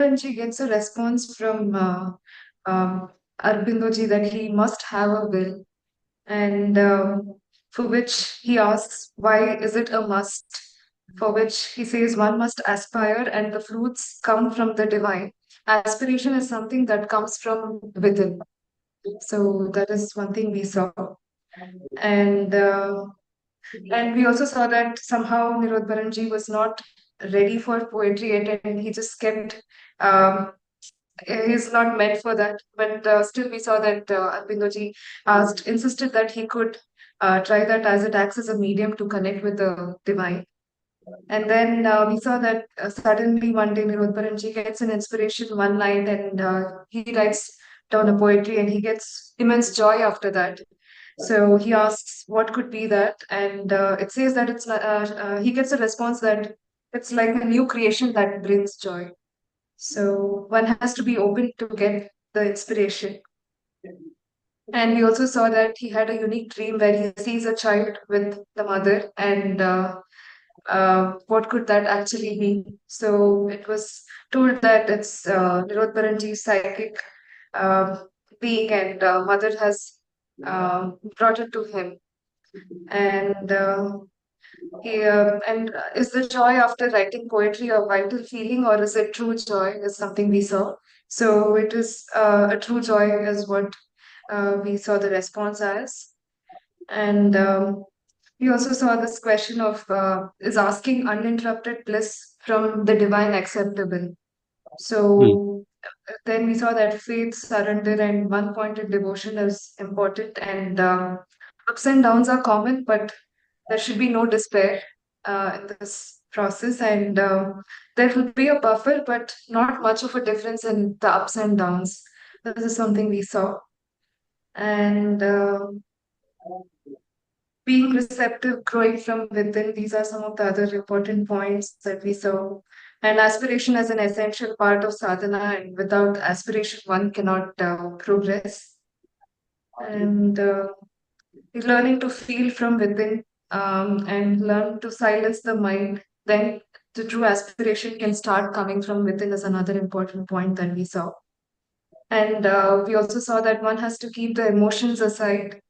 when she gets a response from Arbindoji that he must have a will, and for which he asks, why is it a must? For which he says, one must aspire, and the fruits come from the divine. Aspiration is something that comes from within. So that is one thing we saw. And and we also saw that somehow Nirodbaranji was not ready for poetry yet, and he just kept um, he's not meant for that. But still, we saw that Arbindoji insisted that he could try that as it acts as a medium to connect with the divine. And then we saw that suddenly one day Nirodbaranji gets an inspiration one night, and he writes down a poetry and he gets immense joy after that. So he asks what could be that, and it says that he gets a response that it's like a new creation that brings joy. So one has to be open to get the inspiration. And we also saw that he had a unique dream where he sees a child with the mother, and what could that actually mean? So it was told that it's Nirodbaranji's psychic uh, being, and mother has brought it to him. And is the joy after writing poetry a vital feeling, or is it true joy? Is something we saw. So it is a true joy, is what we saw the response as. And we also saw this question of is asking uninterrupted bliss from the divine acceptable. Hmm. So then we saw that faith, surrender, and one pointed devotion is important, and ups and downs are common, but there should be no despair in this process. And there will be a buffer, but not much of a difference in the ups and downs. This is something we saw. And being receptive, growing from within, these are some of the other important points that we saw. And aspiration as an essential part of sadhana, and without aspiration, one cannot progress. And learning to feel from within and learn to silence the mind, then the true aspiration can start coming from within, is another important point that we saw. And we also saw that one has to keep the emotions aside,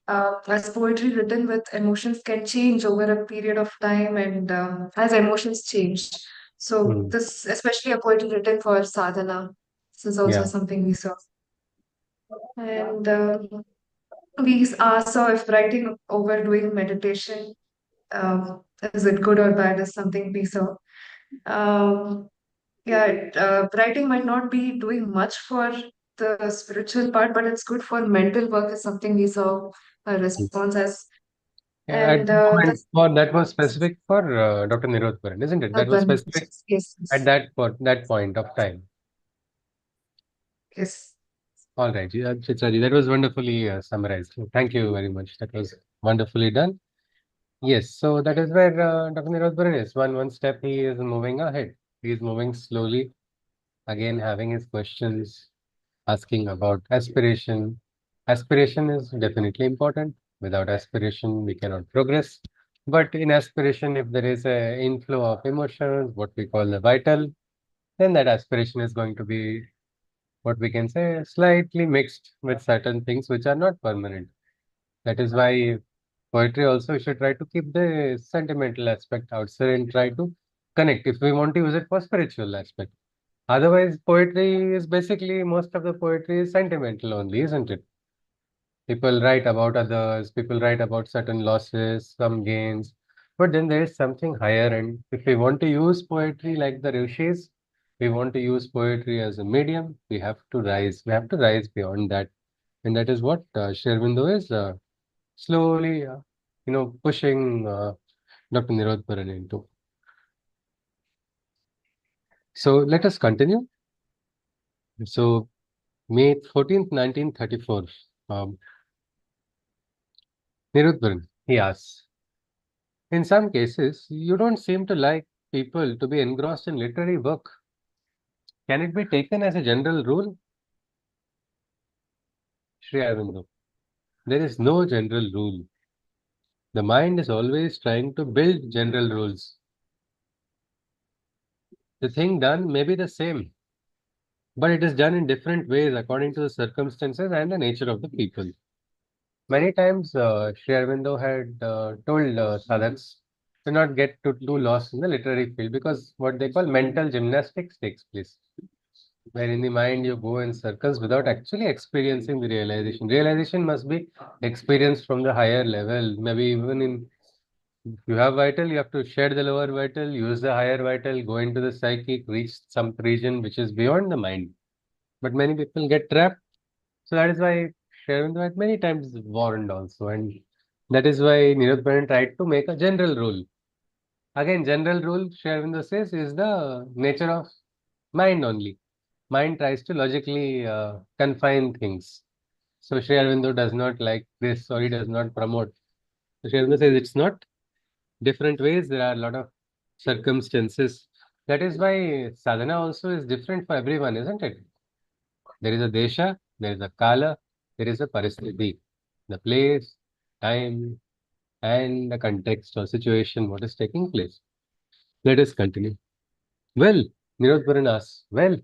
as poetry written with emotions can change over a period of time, and as emotions change. So Hmm. this, especially a poetry written for sadhana, this is also Yeah. something we saw. And we saw if writing overdoing meditation, is it good or bad, is something we saw. Um, writing might not be doing much for the spiritual part, but it's good for mental work, is something we saw a Hmm. response as. Yeah, at And that point, that's for that was specific for Dr. Nirodharan, isn't it? That was urban. specific Yes, at yes, that point of time. yes. All right, yeah, Chitraji, that was wonderfully summarized. Thank you very much. That was wonderfully done. Yes, so that is where Dr. Nirodharan is. One step he is moving ahead. He is moving slowly, again having his questions, asking about aspiration. Aspiration is definitely important. Without aspiration, we cannot progress. But in aspiration, if there is a inflow of emotions, what we call the vital, then that aspiration is going to be what we can say slightly mixed with certain things which are not permanent. That is why poetry also should try to keep the sentimental aspect outside and try to connect if we want to use it for spiritual aspect. Otherwise, poetry is basically most of the poetry is sentimental only, isn't it? People write about others, people write about certain losses, some gains, but then there is something higher. And if we want to use poetry like the rishis, we want to use poetry as a medium, we have to rise. We have to rise beyond that. And that is what Sri Aurobindo is slowly, pushing Dr. Nirodharan into. So let us continue. So May 14th, 1934, um, Nirodharan, he asks, in some cases, you don't seem to like people to be engrossed in literary work. Can it be taken as a general rule? Sri Aurobindo, there is no general rule. The mind is always trying to build general rules. The thing done may be the same. but it is done in different ways according to the circumstances and the nature of the people. Many times, Sri Aurobindo had told sadhaks to not get too lost in the literary field because what they call mental gymnastics takes place, where in the mind you go in circles without actually experiencing the realization. Realization must be experienced from the higher level. Maybe even in if you have vital, you have to shed the lower vital, use the higher vital, go into the psychic, reach some region which is beyond the mind. But many people get trapped. So that is why Sherwin had many times warned also. And that is why nirodbaran tried to make a general rule. Again, general rule, Sherwin says, is the nature of mind only. Mind tries to logically confine things. So Sri Aurobindo does not like this or he does not promote. So Sri Aurobindo says it's not different ways. There are a lot of circumstances. That is why sadhana also is different for everyone, isn't it? There is a desha, there is a kala, there is a paristhiti, the place, time, and the context or situation, what is taking place. Let us continue. Well, Nirodharan asks, well,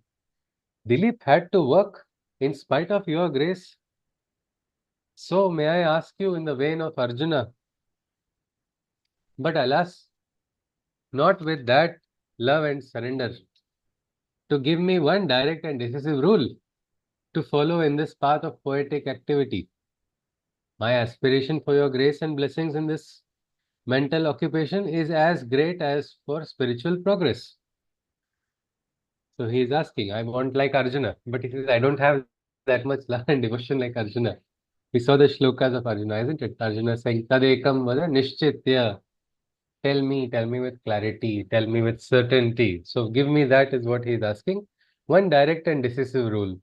Dilip had to work in spite of your grace. So may I ask you in the vein of Arjuna, but alas, not with that love and surrender, to give me one direct and decisive rule to follow in this path of poetic activity. My aspiration for your grace and blessings in this mental occupation is as great as for spiritual progress. So he is asking, I want like Arjuna, but he says, I don't have that much love and devotion like Arjuna. We saw the shlokas of Arjuna, isn't it? Arjuna saying, Tadekam vada nishchitya. Tell me with clarity, tell me with certainty. So give me that is what he is asking. One direct and decisive rule.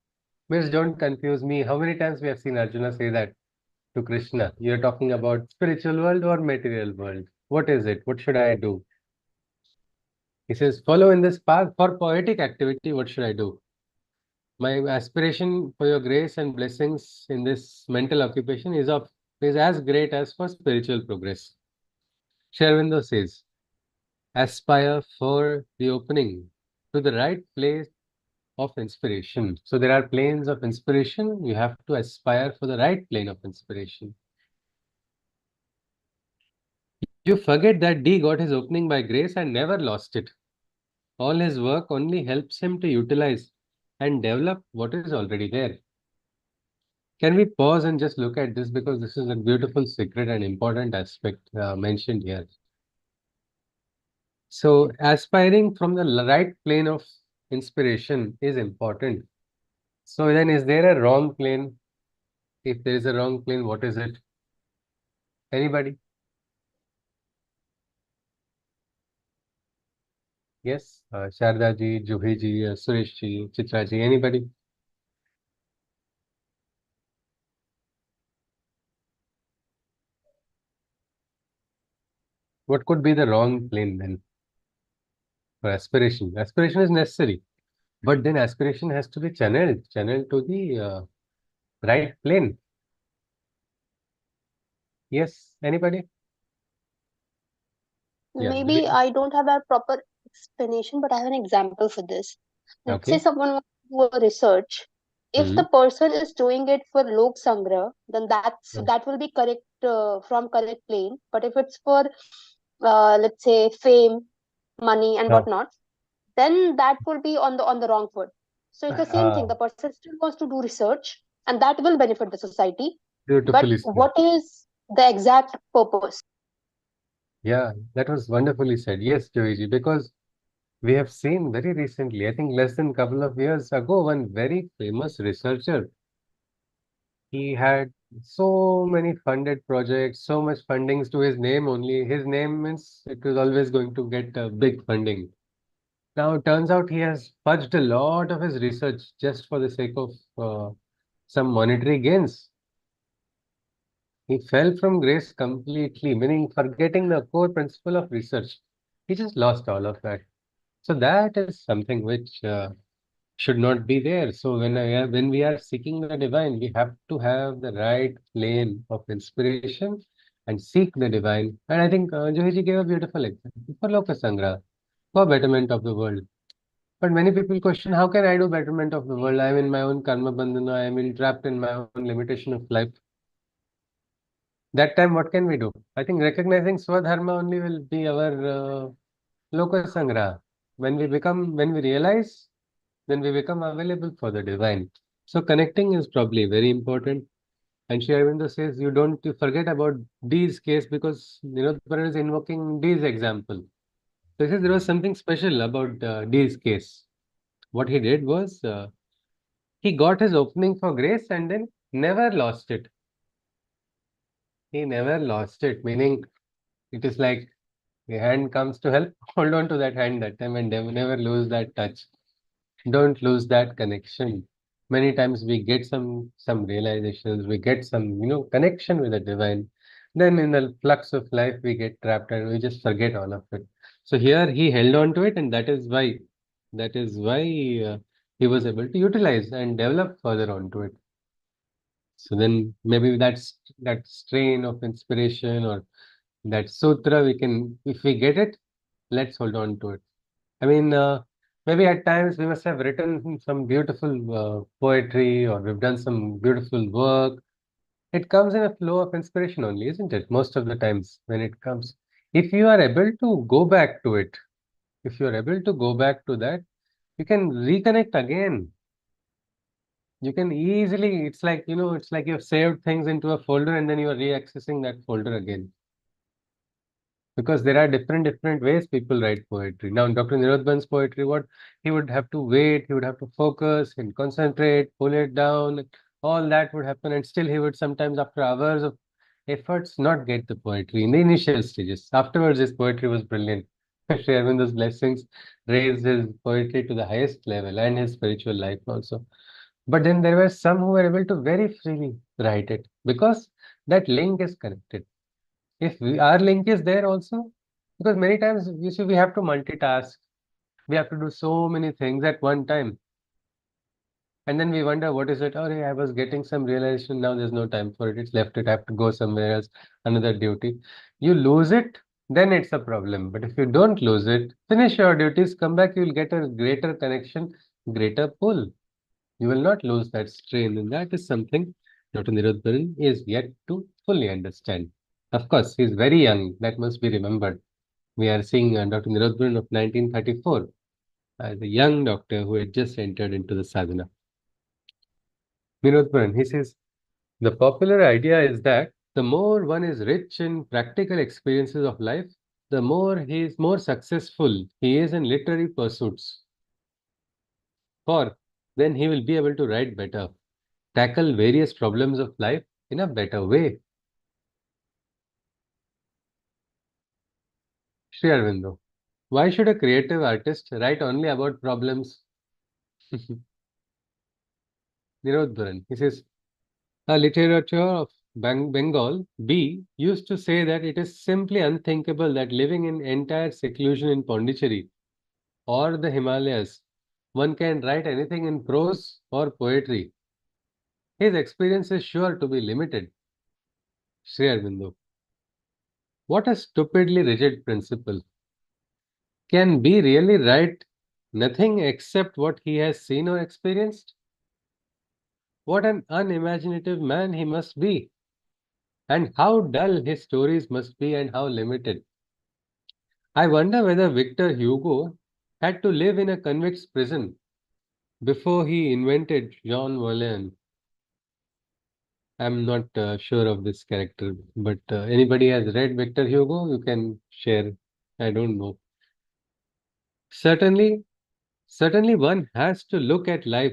Means don't confuse me. How many times we have seen Arjuna say that to Krishna? You're talking about spiritual world or material world. What is it? What should I do? He says, follow in this path for poetic activity. What should I do? My aspiration for your grace and blessings in this mental occupation is as great as for spiritual progress. Shervindo says, aspire for the opening to the right place of inspiration. So there are planes of inspiration. You have to aspire for the right plane of inspiration. You forget that D got his opening by grace and never lost it. All his work only helps him to utilize and develop what is already there. Can we pause and just look at this because this is a beautiful secret and important aspect mentioned here. So aspiring from the right plane of inspiration is important. So then is there a wrong plane? If there is a wrong plane, what is it? Anybody? Yes, Sharda ji, Juhi ji, Suresh ji, Chitra ji, anybody? What could be the wrong plane then for aspiration? Aspiration is necessary, but then aspiration has to be channeled to the right plane. Yes, anybody? Yeah, Maybe I don't have a proper explanation, but I have an example for this. Let's say okay. someone wants to do a research. If the Hmm. person is doing it for lok sangra, then that will be correct from correct plane. But if it's for let's say fame, money, and Ah, whatnot, then that will be on the wrong foot. So it's the same thing. ah, The person still wants to do research, and that will benefit the society. But beautifully said. what is the exact purpose? Yeah, that was wonderfully said. Yes, Joiji, because we have seen very recently, I think less than a couple of years ago, one very famous researcher. He had so many funded projects, so much fundings to his name only. His name means it was always going to get big funding. Now, it turns out he has fudged a lot of his research just for the sake of some monetary gains. He fell from grace completely, meaning forgetting the core principle of research. He just lost all of that. So that is something which should not be there. So when we are seeking the divine, we have to have the right plane of inspiration and seek the divine. And I think Johiji gave a beautiful example for Lokasangra, for betterment of the world. But many people question, how can I do betterment of the world? I am in my own karma bandhana, I am trapped in my own limitation of life. That time, what can we do? I think recognizing Swadharma only will be our Loka Sangra. When we realize, then we become available for the divine. So connecting is probably very important. And Sri Aurobindo says you forget about Dee's case because Nirodbaran is invoking Dee's example. So he says there was something special about Dee's case. What he did was he got his opening for grace and then never lost it. He never lost it, meaning it is like the hand comes to help, hold on to that hand that time and never lose that touch. Don't lose that connection. Many times we get some realizations, we get some connection with the divine. Then in the flux of life we get trapped and we just forget all of it. So here he held on to it, and that is why he was able to utilize and develop further onto it. So then maybe that strain of inspiration or that sutra we can, if we get it, let's hold on to it. I mean, maybe at times we must have written some beautiful poetry or we've done some beautiful work. It comes in a flow of inspiration only, isn't it? Most of the times when it comes. If you are able to go back to it, if you are able to go back to that, you can reconnect again. You can easily, it's like you've saved things into a folder and then you are reaccessing that folder again. Because there are different ways people write poetry. Now, Dr. Nirodban's poetry, what he would have to wait, he would have to focus and concentrate, pull it down, all that would happen, and still he would sometimes, after hours of efforts, not get the poetry in the initial stages. Afterwards, his poetry was brilliant. Sri Aurobindo's blessings raised his poetry to the highest level and his spiritual life also. But then there were some who were able to very freely write it because that link is connected. If our link is there also, because many times you see we have to multitask, we have to do so many things at one time, and then we wonder what is it? Oh, I was getting some realization, now there's no time for it, it's left it, I have to go somewhere else, another duty. You lose it, then it's a problem. But if you don't lose it, finish your duties, come back, you'll get a greater connection, greater pull. You will not lose that strain, and that is something Dr. Nirodbaran is yet to fully understand. Of course, he is very young, that must be remembered. We are seeing Dr. Nirodbaran of 1934 as a young doctor who had just entered into the sadhana. Nirodbaran, he says, the popular idea is that the more one is rich in practical experiences of life, the more he is more successful he is in literary pursuits. For then he will be able to write better, tackle various problems of life in a better way. Sri Aurobindo, why should a creative artist write only about problems? Nirodharan, he says, a literature of Bengal, B, used to say that it is simply unthinkable that living in entire seclusion in Pondicherry or the Himalayas, one can write anything in prose or poetry. His experience is sure to be limited. Sri Aurobindo, what a stupidly rigid principle. Can B really write nothing except what he has seen or experienced? What an unimaginative man he must be, and how dull his stories must be, and how limited. I wonder whether Victor Hugo had to live in a convict's prison before he invented Jean Valjean. I'm not sure of this character, but anybody has read Victor Hugo, you can share. I don't know. Certainly, certainly one has to look at life,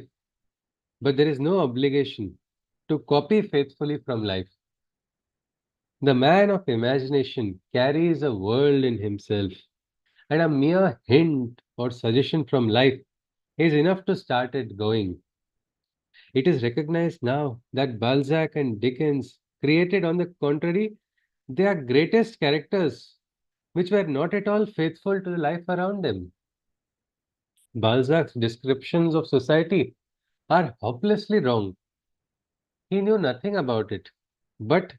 but there is no obligation to copy faithfully from life. The man of imagination carries a world in himself, and a mere hint or suggestion from life is enough to start it going. It is recognized now that Balzac and Dickens created, on the contrary, their greatest characters, which were not at all faithful to the life around them. Balzac's descriptions of society are hopelessly wrong. He knew nothing about it, but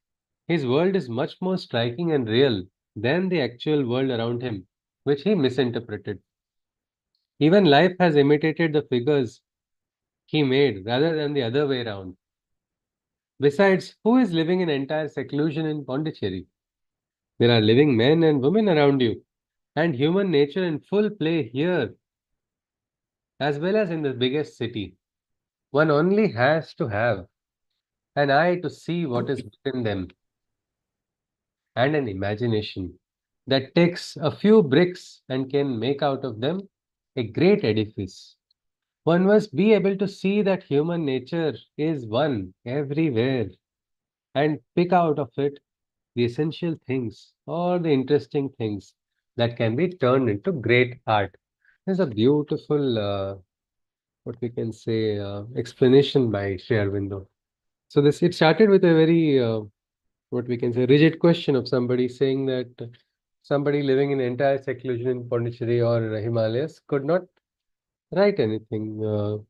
his world is much more striking and real than the actual world around him, which he misinterpreted. Even life has imitated the figures he made rather than the other way around. Besides, who is living in entire seclusion in Pondicherry? There are living men and women around you, and human nature in full play here, as well as in the biggest city. One only has to have an eye to see what is within them, and an imagination that takes a few bricks and can make out of them a great edifice. One must be able to see that human nature is one everywhere and pick out of it the essential things or the interesting things that can be turned into great art. There's a beautiful, what we can say, explanation by Sri Aurobindo. So this it started with a very, what we can say, rigid question of somebody saying that somebody living in entire seclusion in Pondicherry or Himalayas could not write anything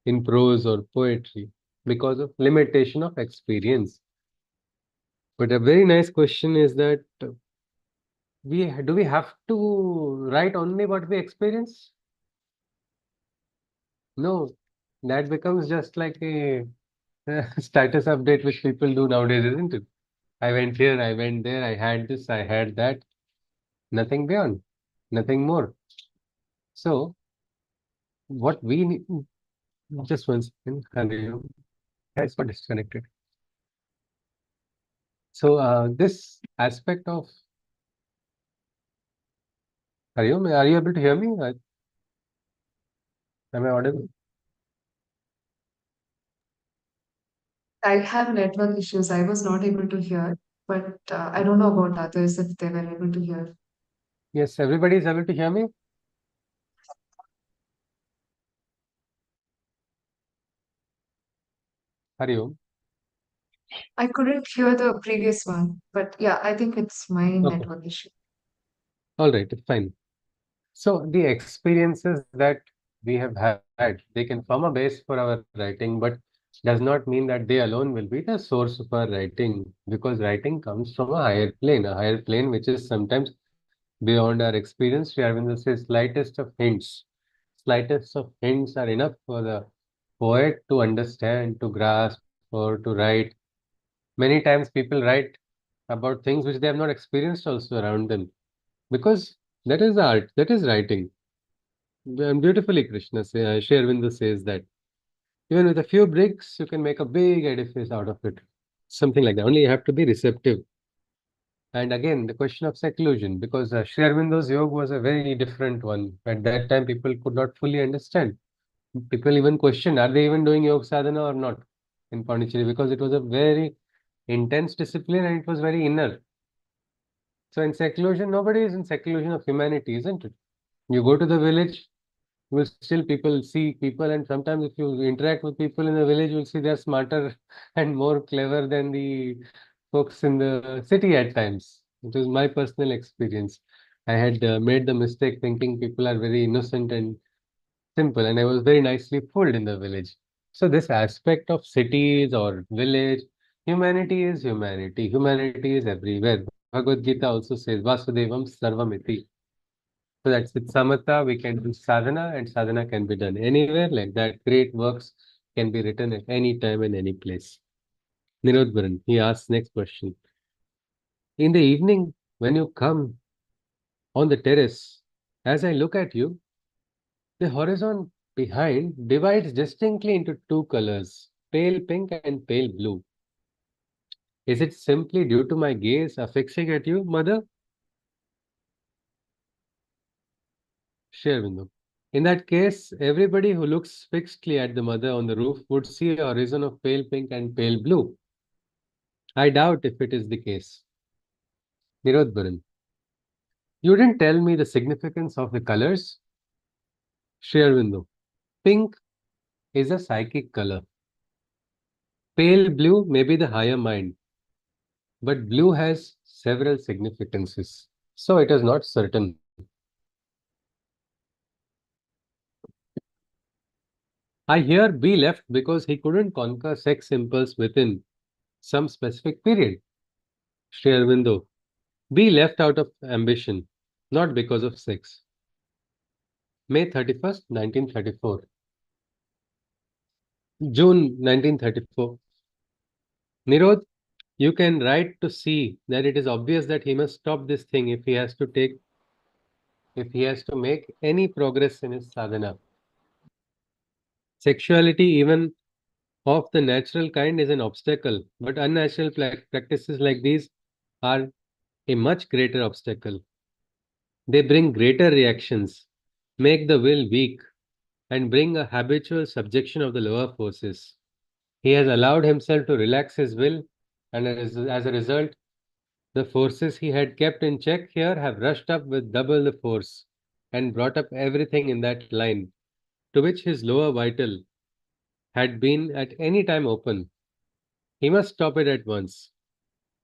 in prose or poetry because of limitation of experience. But a very nice question is that we have to write only what we experience? No, that becomes just like a status update which people do nowadays, isn't it? I went here, I went there, I had this, I had that. Nothing beyond, nothing more. So, what we need, just one second, Hariom, has got disconnected. So, this aspect of Hariom, are you able to hear me? Am I audible? I have network issues. I was not able to hear, but I don't know about others if they were able to hear. Yes, everybody is able to hear me? Hariom. I couldn't hear the previous one, but yeah, I think it's my Okay, network issue. all right, fine. So the experiences that we have had, they can form a base for our writing, but does not mean that they alone will be the source of our writing, because writing comes from a higher plane which is sometimes beyond our experience. Sri Aurobindo says slightest of hints. Slightest of hints are enough for the poet to understand, to grasp, or to write. Many times people write about things which they have not experienced also around them, because that is art, that is writing. And beautifully, Krishna Sri Aurobindo says that even with a few bricks, you can make a big edifice out of it. Something like that. Only you have to be receptive. And again, the question of seclusion, because Sri Aurobindo's yoga was a very different one. At that time, people could not fully understand. People even questioned, are they even doing yoga sadhana or not in Pondicherry? Because it was a very intense discipline and it was very inner. So in seclusion, nobody is in seclusion of humanity, isn't it? You go to the village, you will still people see people, and sometimes if you interact with people in the village, you'll see they're smarter and more clever than the folks in the city at times. It was my personal experience. I had made the mistake thinking people are very innocent and simple, and I was very nicely fooled in the village. So this aspect of cities or village, humanity is humanity. Humanity is everywhere. Bhagavad Gita also says, Vasudevam Sarvamiti. So that's with samatha, we can do sadhana, and sadhana can be done anywhere like that. Great works can be written at any time and any place. Nirodbaran, he asks next question. In the evening, when you come on the terrace, as I look at you, the horizon behind divides distinctly into two colors, pale pink and pale blue. Is it simply due to my gaze affixing at you, mother? Share window. In that case, everybody who looks fixedly at the mother on the roof would see a horizon of pale pink and pale blue. I doubt if it is the case. Nirodbaran. You didn't tell me the significance of the colors. Share window. Pink is a psychic color. Pale blue may be the higher mind, but blue has several significances. So it is not certain. I hear B left because he couldn't conquer sex impulse within some specific period. Shri Aurobindo. B left out of ambition, not because of sex. May 31st, 1934. June 1934. Nirod, you can write to see that it is obvious that he must stop this thing if he has to make any progress in his sadhana. Sexuality, even of the natural kind, is an obstacle, but unnatural practices like these are a much greater obstacle. They bring greater reactions, make the will weak, and bring a habitual subjection of the lower forces. He has allowed himself to relax his will, and as a result, the forces he had kept in check here have rushed up with double the force and brought up everything in that line to which his lower vital had been at any time open. He must stop it at once.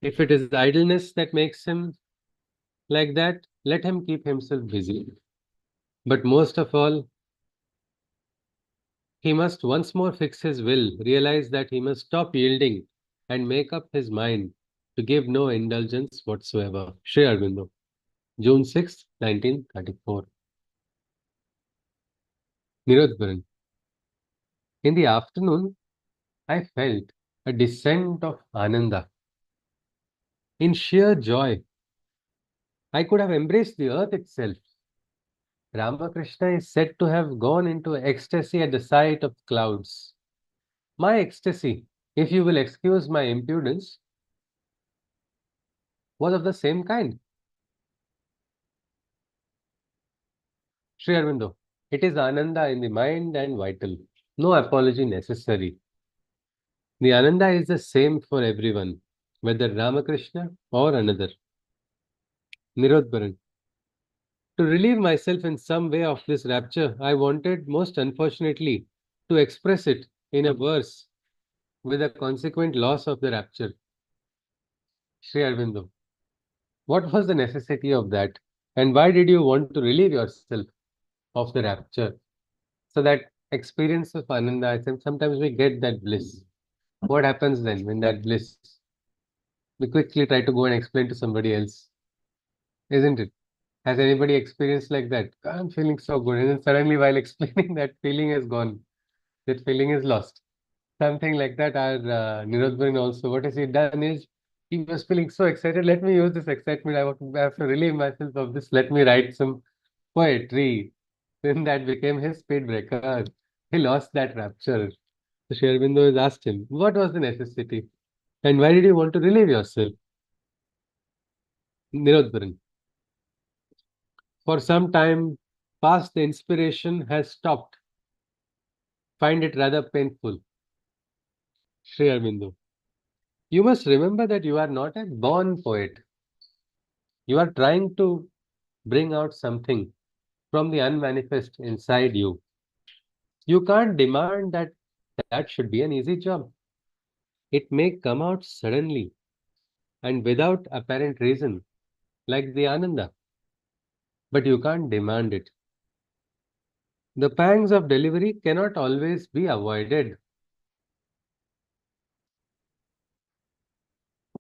If it is idleness that makes him like that, let him keep himself busy. But most of all, he must once more fix his will, realize that he must stop yielding, and make up his mind to give no indulgence whatsoever. Sri Aurobindo, June 6, 1934. Nirodbaran. In the afternoon, I felt a descent of Ananda. In sheer joy, I could have embraced the earth itself. Ramakrishna is said to have gone into ecstasy at the sight of clouds. My ecstasy, if you will excuse my impudence, was of the same kind. Sri Aurobindo, it is Ananda in the mind and vital. No apology necessary. The Ananda is the same for everyone, whether Ramakrishna or another. Nirodbaran. To relieve myself in some way of this rapture, I wanted, most unfortunately, to express it in a verse with a consequent loss of the rapture. Sri Aurobindo. What was the necessity of that? And why did you want to relieve yourself of the rapture? So that experience of Ananda, I think sometimes we get that bliss. What happens then when that bliss? We quickly try to go and explain to somebody else, isn't it? Has anybody experienced like that? I'm feeling so good. And then suddenly, while explaining, that feeling is gone. That feeling is lost. Something like that. Our Nirodbaran also, what has he done is, he was feeling so excited. Let me use this excitement. I have to relieve myself of this. Let me write some poetry. Then that became his speed breaker. He lost that rapture. So Sri Aurobindo has asked him, what was the necessity? And why did you want to relieve yourself? Nirodbaran. For some time past, the inspiration has stopped. Find it rather painful. Sri Aurobindo. You must remember that you are not a born poet. You are trying to bring out something from the unmanifest inside you. You can't demand that that should be an easy job. It may come out suddenly and without apparent reason, like the Ananda, but you can't demand it. The pangs of delivery cannot always be avoided.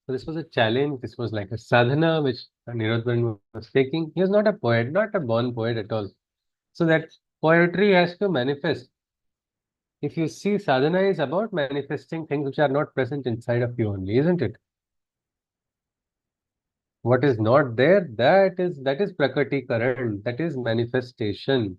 So this was a challenge. This was like a sadhana which Nirodbaran was taking. He was not a poet, not a born poet at all. So that poetry has to manifest. If you see, sadhana is about manifesting things which are not present inside of you only, isn't it? What is not there, that is prakriti karan, that is manifestation.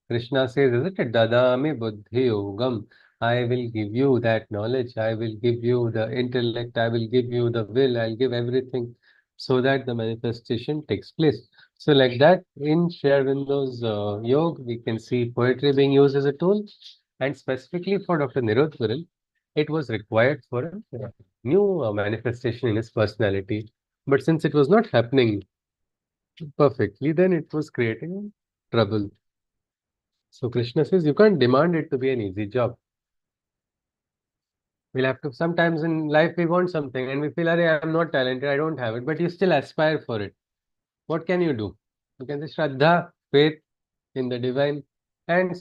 Krishna says, isn't it? Dadami buddhi yogam. I will give you that knowledge. I will give you the intellect. I will give you the will. I'll give everything so that the manifestation takes place. So, like that, in Sri Aurobindo's yoga, we can see poetry being used as a tool. And specifically for Dr. Nirodharan, it was required for a new manifestation in his personality. But since it was not happening perfectly, then it was creating trouble. So Krishna says you can't demand it to be an easy job. We'll have to, sometimes in life we want something and we feel, Arey, I'm not talented, I don't have it, but you still aspire for it. What can you do? You can say Shraddha, faith in the divine, and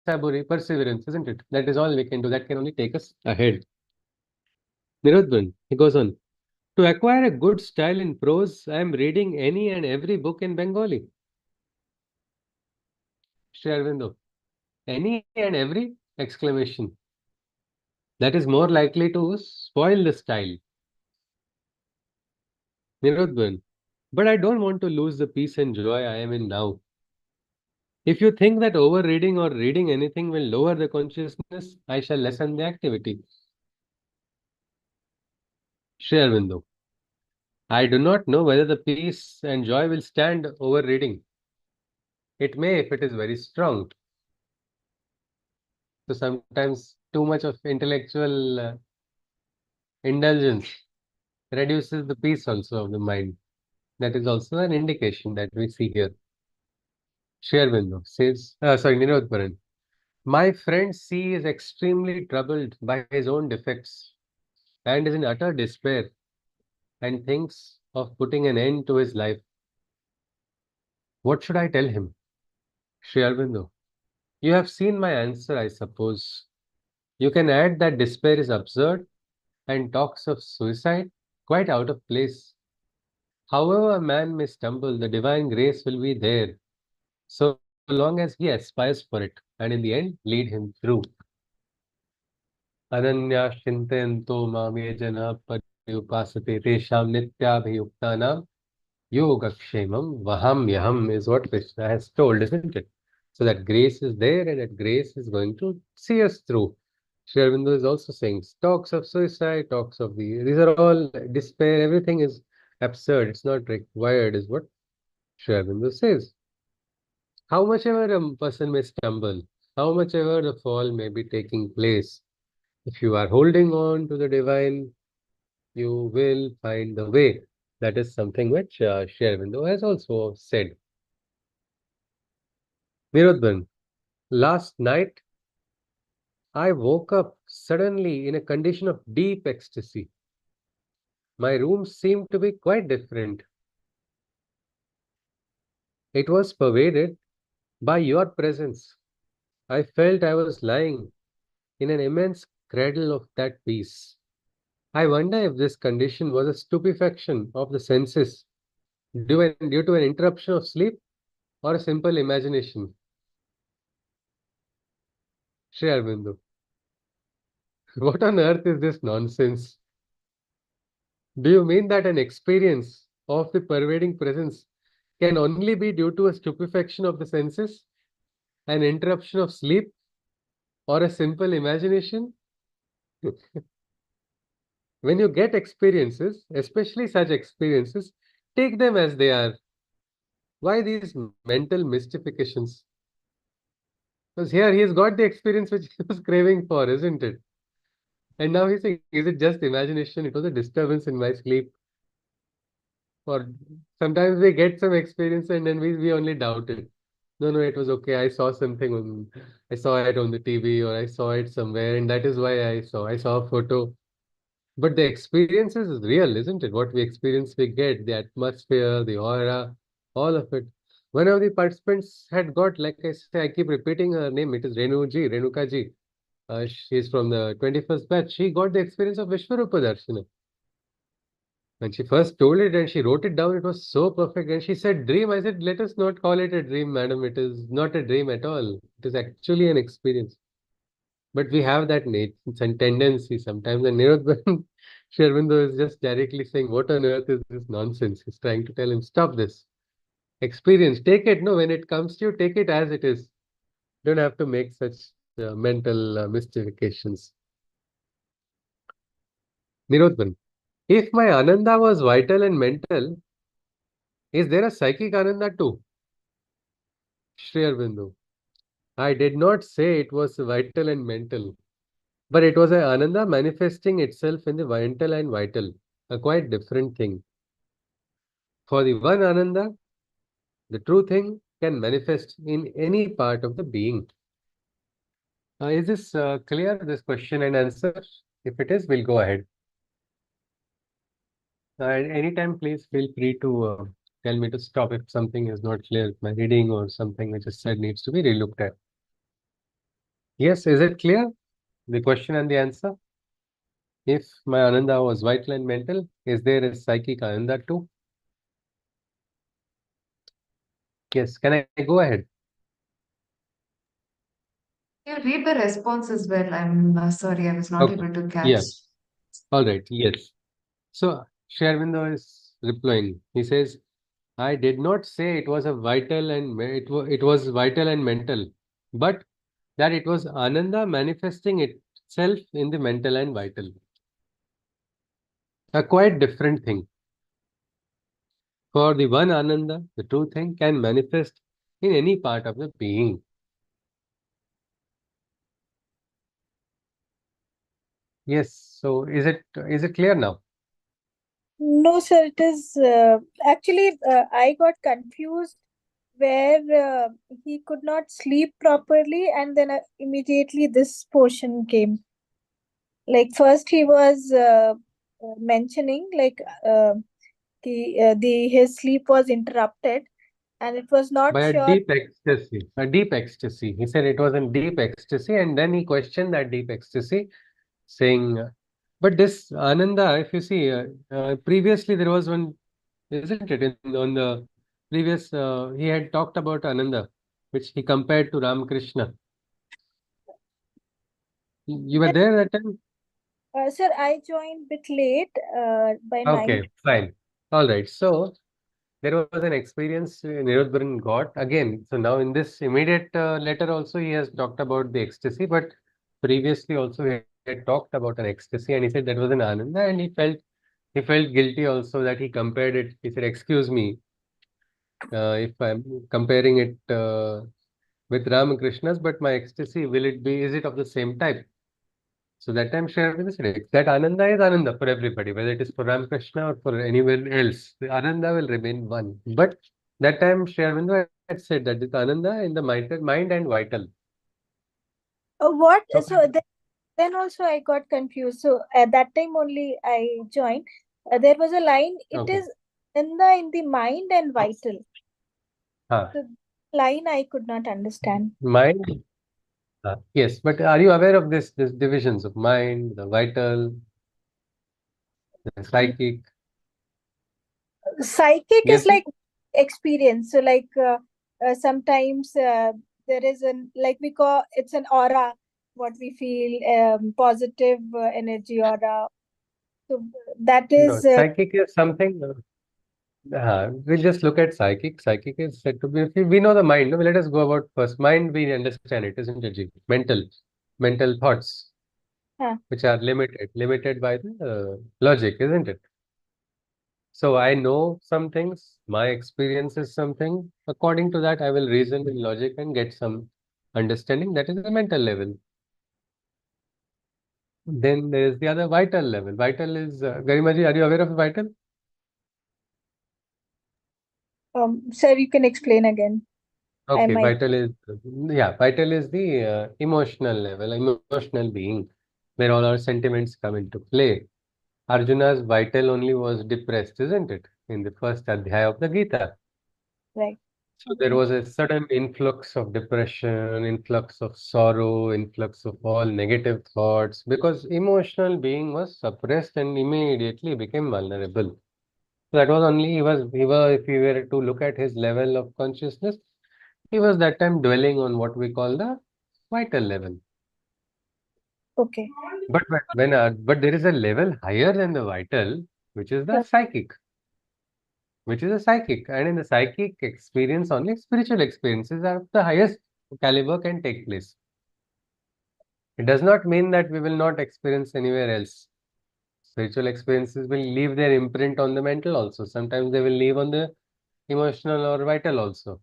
Saburi, perseverance, isn't it? That is all we can do. That can only take us ahead. Nirodhan, he goes on. To acquire a good style in prose, I am reading any and every book in Bengali. Sri Aurobindo. Any and every exclamation. That is more likely to spoil the style. Nirodban. But I don't want to lose the peace and joy I am in now. If you think that overreading or reading anything will lower the consciousness, I shall lessen the activity. Sri Aurobindo. I do not know whether the peace and joy will stand over reading. It may if it is very strong. So sometimes too much of intellectual indulgence reduces the peace also of the mind. That is also an indication that we see here. Sri Aurobindo says, Nirodbaran. My friend C is extremely troubled by his own defects and is in utter despair and thinks of putting an end to his life. What should I tell him? Sri Aurobindo. You have seen my answer, I suppose. You can add that despair is absurd and talks of suicide quite out of place. However, a man may stumble, the divine grace will be there, so long as he aspires for it, and in the end, lead him through. Ananya Shintayanto Mame Jana Paryupasate Tesham Nityabhiyuktanam Yogakshemam Vahamyaham is what Krishna has told, isn't it? So that grace is there and that grace is going to see us through. Sri Aurobindo is also saying talks of suicide, talks of these are all despair, everything is absurd, it's not required, is what Sri Aurobindo says. How much ever a person may stumble, how much ever the fall may be taking place, if you are holding on to the divine, you will find the way. That is something which Sri Aurobindo has also said. Nirodban, last night I woke up suddenly in a condition of deep ecstasy. My room seemed to be quite different. It was pervaded by your presence. I felt I was lying in an immense cradle of that peace. I wonder if this condition was a stupefaction of the senses due to an interruption of sleep or a simple imagination. Sri Aurobindo, what on earth is this nonsense? Do you mean that an experience of the pervading presence can only be due to a stupefaction of the senses, an interruption of sleep, or a simple imagination? When you get experiences, especially such experiences, take them as they are. Why these mental mystifications? Because here he's got the experience which he was craving for, isn't it? And now he's saying, is it just imagination? It was a disturbance in my sleep. Or sometimes we get some experience and then we only doubt it. No, no, it was okay. I saw it on the TV or I saw it somewhere, and that is why I saw a photo. But the experience is real, isn't it? What we experience, we get the atmosphere, the aura, all of it. One of the participants had got, like I say, I keep repeating her name. It is Renuka ji. She's from the 21st batch. She got the experience of Vishwarupa Darshana. When she first told it and she wrote it down, it was so perfect. And she said, dream. I said, let us not call it a dream, madam. It is not a dream at all. It is actually an experience. But we have that nature and tendency sometimes. And Nirodban Sri Aurobindo is just directly saying, what on earth is this nonsense? He's trying to tell him, stop this. Experience, take it. No, when it comes to you, take it as it is. Don't have to make such mental mystifications. Nirodban, if my Ananda was vital and mental, is there a psychic Ananda too? Sri Aurobindo, I did not say it was vital and mental, but it was an Ananda manifesting itself in the mental and vital, a quite different thing. For the one Ananda, the true thing can manifest in any part of the being. Is this clear, this question and answer? If it is, we'll go ahead. Anytime, please feel free to tell me to stop if something is not clear with my reading or something which is said needs to be relooked at. Yes, is it clear? The question and the answer? If my Ananda was vital and mental, is there a psychic Ananda too? Yes, can I go ahead? You read the response as well. I'm sorry, I was not Okay. able to catch. Yeah. All right. Yes. So Sri Aurobindo is replying. He says, I did not say it was a vital and it was vital and mental, but that it was Ananda manifesting itself in the mental and vital. A quite different thing. For the one Ananda, the true thing can manifest in any part of the being. Yes. So is it clear now? No, sir, it is actually I got confused where he could not sleep properly, and then immediately this portion came. Like first he was mentioning like his sleep was interrupted, and it was not By a sure. deep ecstasy. A deep ecstasy. He said it was a deep ecstasy, and then he questioned that deep ecstasy, saying, but this Ananda, if you see, previously there was one, isn't it? On the previous, he had talked about Ananda, which he compared to Ramakrishna. You were there that time? Sir, I joined bit late by 9. Okay, fine. All right. So there was an experience Nirodbaran got again. So now in this immediate letter also he has talked about the ecstasy, but previously also he had talked about an ecstasy, and he said that was an Ananda, and he felt guilty also that he compared it. He said, "Excuse me, if I'm comparing it with Ramakrishna's, but my ecstasy, is it of the same type?" So that time share with the that Ananda is Ananda for everybody, whether it is for Ramakrishna or for anyone else. The Ananda will remain one. But that time Sri Aurobindo had said that this Ananda in the mind and vital. What? So So then also I got confused. So at that time only I joined. There was a line. It okay. is in the mind and vital. Ah, So line I could not understand. mind. Yes, but are you aware of this divisions of mind, the vital, the psychic? Psychic is Yes, like experience. So like sometimes there is like we call it's an aura. What we feel positive energy aura. So that no, is psychic is something. We'll just look at psychic. Psychic is said to be, we know the mind. No? Let us go about first. Mind, we understand it, isn't it? Ji? Mental thoughts, huh, which are limited by the logic, isn't it? So I know some things, my experience is something. According to that, I will reason in logic and get some understanding. That is the mental level. Then there is the other vital level. Vital is, Garimaji, are you aware of vital? sir, you can explain again. I Okay, might. vital is the emotional level, emotional being, where all our sentiments come into play. Arjuna's vital only was depressed, isn't it? In the first adhyaya of the Gita. Right. So there Okay. was a sudden influx of depression, influx of sorrow, influx of all negative thoughts, because emotional being was suppressed and immediately became vulnerable. So that was only if we were to look at his level of consciousness, he was that time dwelling on what we call the vital level. Okay. But there is a level higher than the vital, which is the Yeah. psychic, and in the psychic experience, only spiritual experiences are of the highest caliber can take place. It does not mean that we will not experience anywhere else. Spiritual experiences will leave their imprint on the mental also. Sometimes they will leave on the emotional or vital also.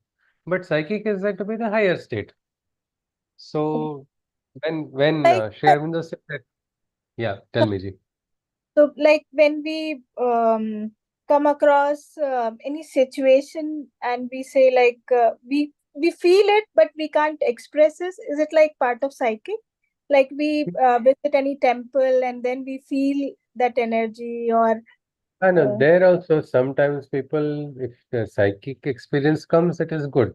But psychic is said to be the higher state. Okay. So when Like Sri Aurobindo said that, yeah, tell me, Ji. so, like when we come across any situation and we say like we feel it but we can't express it. Is it like part of psychic? Like we visit any temple and then we feel that energy or I know uh, there also sometimes people, if the psychic experience comes, it is good.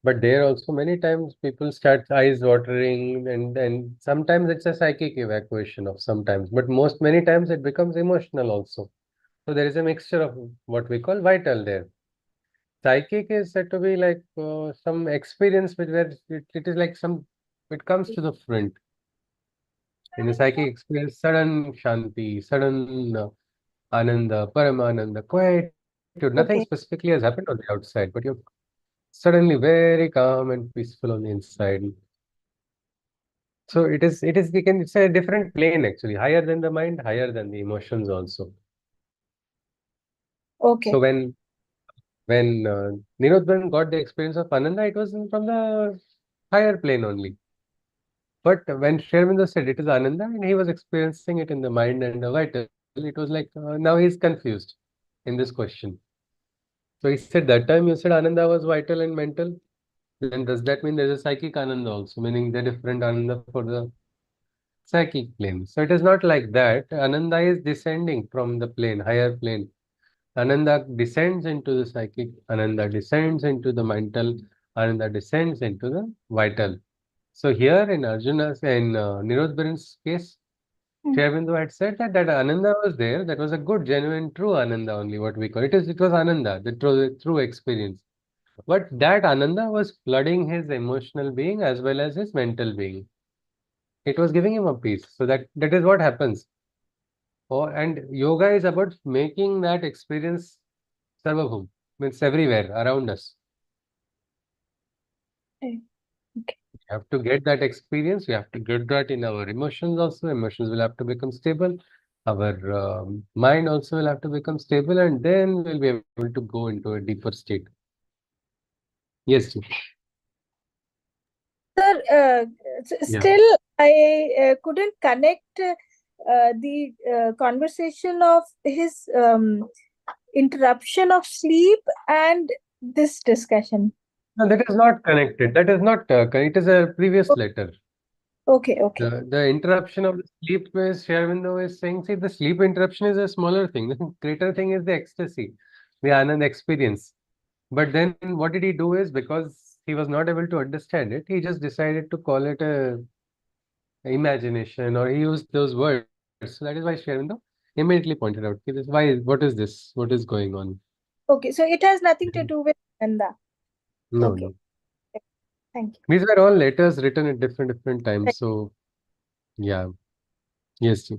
But there also many times people start eyes watering, and sometimes it's a psychic evacuation of sometimes, but many times it becomes emotional also. So there is a mixture of what we call vital there. Psychic is said to be like some experience which where it is like some it comes to the front. In the psychic experience, sudden Shanti, sudden Ananda, Paramananda, quietude. Nothing Okay. specifically has happened on the outside, but you're suddenly very calm and peaceful on the inside. So we can say a different plane actually, higher than the mind, higher than the emotions also. Okay. So when Nirodban got the experience of Ananda, it was from the higher plane only. But when Sri Aurobindo said it is Ananda, and he was experiencing it in the mind and the vital, it was like now he's confused in this question. So he said that time you said Ananda was vital and mental. Then does that mean there's a psychic Ananda also, meaning the different Ananda for the psychic plane? So it is not like that. Ananda is descending from the plane, higher plane. Ananda descends into the psychic, Ananda descends into the mental, Ananda descends into the vital. So here in Nirodbaran's case, Sri Aurobindo had said that Ananda was there. That was a good, genuine, true Ananda only, what we call it. It was Ananda, the true experience. But that Ananda was flooding his emotional being as well as his mental being. It was giving him a peace. So that is what happens. Oh, and yoga is about making that experience sarvabhum, means everywhere around us. Okay. We have to get that experience. We have to get that in our emotions also. Emotions will have to become stable. Our mind also will have to become stable, and then we'll be able to go into a deeper state. Yes, Ji. Sir, Yeah. still I couldn't connect the conversation of his interruption of sleep and this discussion. No, that is not connected. That is not. It is a previous letter. Okay, okay. The interruption of the sleep is Sri Aurobindo is saying, see, the sleep interruption is a smaller thing. The greater thing is the ecstasy, the Anand experience. But then what did he do is because he was not able to understand it, he just decided to call it a imagination or he used those words. So that is why Sri Aurobindo immediately pointed out, "Okay, why, what is this? What is going on?" Okay, so it has nothing to do with Nanda. No, Okay. no. Thank you. These were all letters written at different times. So yeah. Yes. Ji.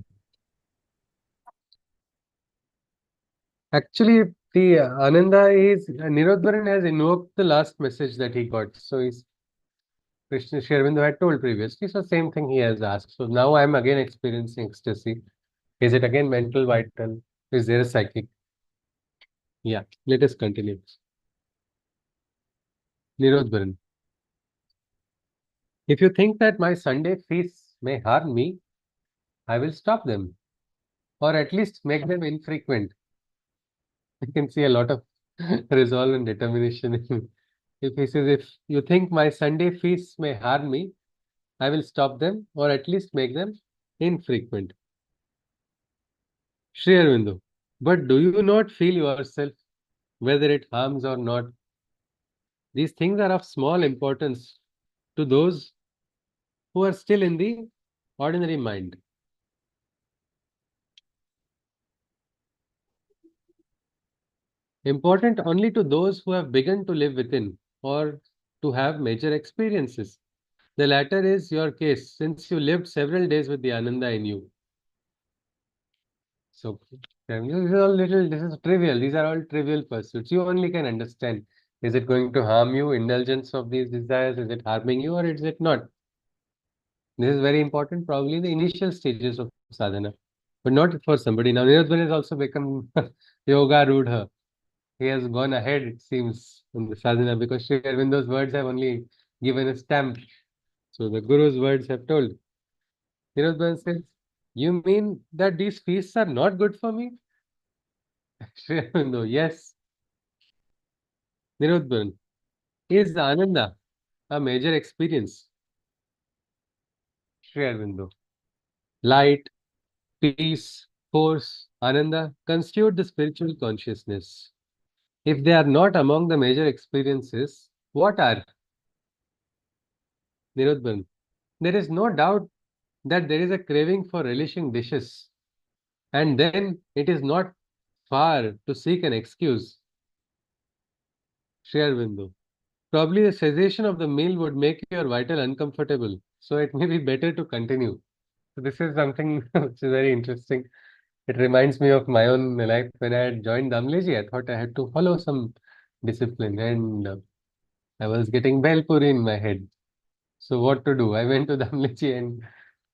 Actually, the Ananda is Nirodbaran has invoked the last message that he got. So he's Krishna Sri Aurobindo had told previously. So same thing he has asked. So now I'm again experiencing ecstasy. Is it again mental, vital? Is there a psychic? Yeah. Let us continue. Nirodbaran. If you think that my Sunday feasts may harm me, I will stop them, or at least make them infrequent. You can see a lot of resolve and determination in. If he says, if you think my Sunday feasts may harm me, I will stop them or at least make them infrequent. Sri Aurobindo, but do you not feel yourself, whether it harms or not? These things are of small importance to those who are still in the ordinary mind. Important only to those who have begun to live within or to have major experiences. The latter is your case, since you lived several days with the Ananda in you. So, this is trivial. These are all trivial pursuits. You only can understand. Is it going to harm you? Indulgence of these desires, is it harming you or is it not? This is very important, probably in the initial stages of sadhana, but not for somebody. Now, Nirodhan has also become yoga rudha. He has gone ahead, it seems, in the sadhana because Sri Aurobindo's words have only given a stamp. So the Guru's words have told. Nirodhan says, you mean that these feasts are not good for me? Sri Aurobindo, yes. Nirodhan, is Ananda a major experience? Sri Aurobindo, light, peace, force, Ananda constitute the spiritual consciousness. If they are not among the major experiences, what are? Nirodhan, there is no doubt that there is a craving for relishing dishes, and then it is not far to seek an excuse. Sri Aurobindo, probably the cessation of the meal would make your vital uncomfortable, So it may be better to continue. So this is something which is very interesting. It reminds me of my own life when I had joined Damleji. I thought I had to follow some discipline, and I was getting Belpuri in my head. So what to do? I went to Damleji, and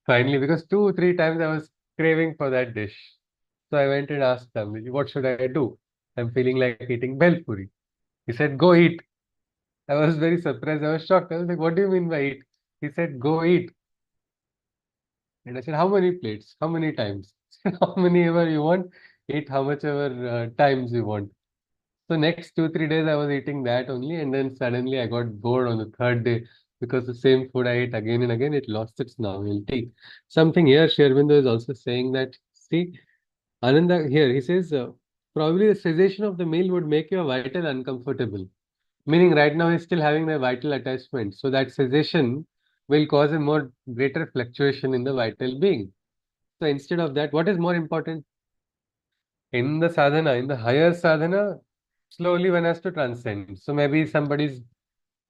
finally, because 2, 3 times I was craving for that dish. So I went and asked Damleji, what should I do? I'm feeling like eating Belpuri. He said, go eat. I was very surprised. I was shocked. I was like, what do you mean by eat? He said, go eat. And I said, how many plates? How many times? How many ever you want? Eat how much ever times you want. So next 2, 3 days I was eating that only, and then suddenly I got bored on the third day because the same food I ate again and again, it lost its novelty. Something here, Sri Aurobindo is also saying that, see, Ananda here, he says, probably the cessation of the meal would make your vital uncomfortable. Meaning right now he's still having the vital attachment. So that cessation will cause a more greater fluctuation in the vital being. So instead of that, what is more important? In the sadhana, in the higher sadhana, slowly one has to transcend. So maybe somebody's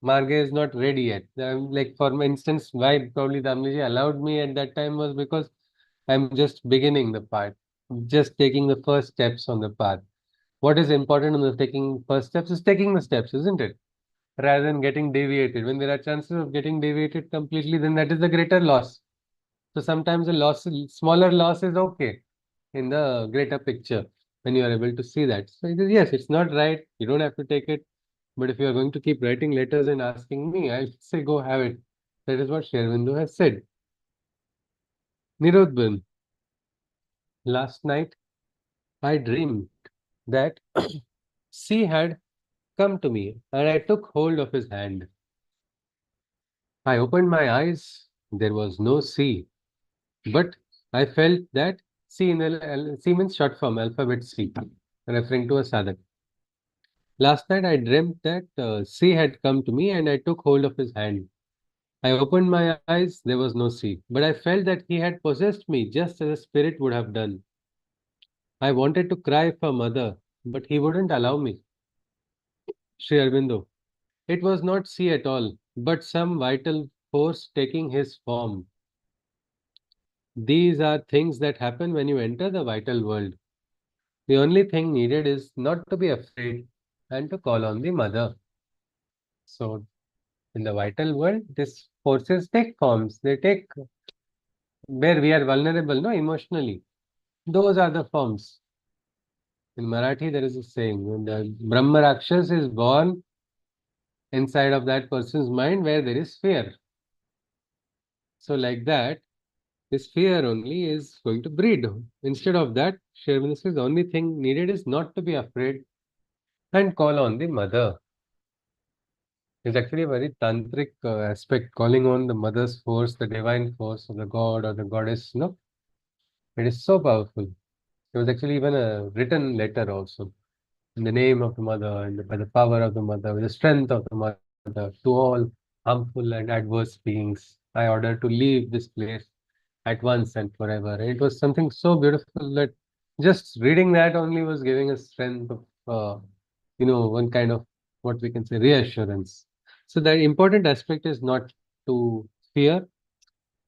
marga is not ready yet. Like for instance, why probably Damliji allowed me at that time was because I'm just beginning the path, just taking the first steps on the path. What is important in the taking first steps is taking the steps, isn't it? Rather than getting deviated. When there are chances of getting deviated completely, then that is the greater loss. So sometimes a loss, smaller loss is okay in the greater picture when you are able to see that. So it is, yes, it's not right. You don't have to take it. But if you are going to keep writing letters and asking me, I'll say go have it. That is what Sri Aurobindo has said. Nirodban, last night I dreamed that sea had come to me and I took hold of his hand. I opened my eyes. There was no sea, but I felt that C in C means short form, alphabet C, referring to a sadhak. Last night I dreamt that C had come to me and I took hold of his hand. I opened my eyes, there was no sea, but I felt that he had possessed me just as a spirit would have done. I wanted to cry for mother, but he wouldn't allow me. Sri Aurobindo, it was not sea at all, but some vital force taking his form. These are things that happen when you enter the vital world. The only thing needed is not to be afraid and to call on the mother. So, in the vital world, these forces take forms. They take where we are vulnerable, no, emotionally. Those are the forms. In Marathi, there is a saying when the Brahma Rakshas is born inside of that person's mind where there is fear. So, like that, this fear only is going to breed. Instead of that, Sri Aurobindo says the only thing needed is not to be afraid and call on the mother. It's actually a very tantric aspect, calling on the mother's force, the divine force of the god or the goddess. No, it is so powerful. There was actually even a written letter also in the name of the mother and by the power of the mother, with the strength of the mother, to all harmful and adverse beings. I order to leave this place at once and forever. And it was something so beautiful that just reading that only was giving us strength of, one kind of what we can say reassurance. So the important aspect is not to fear.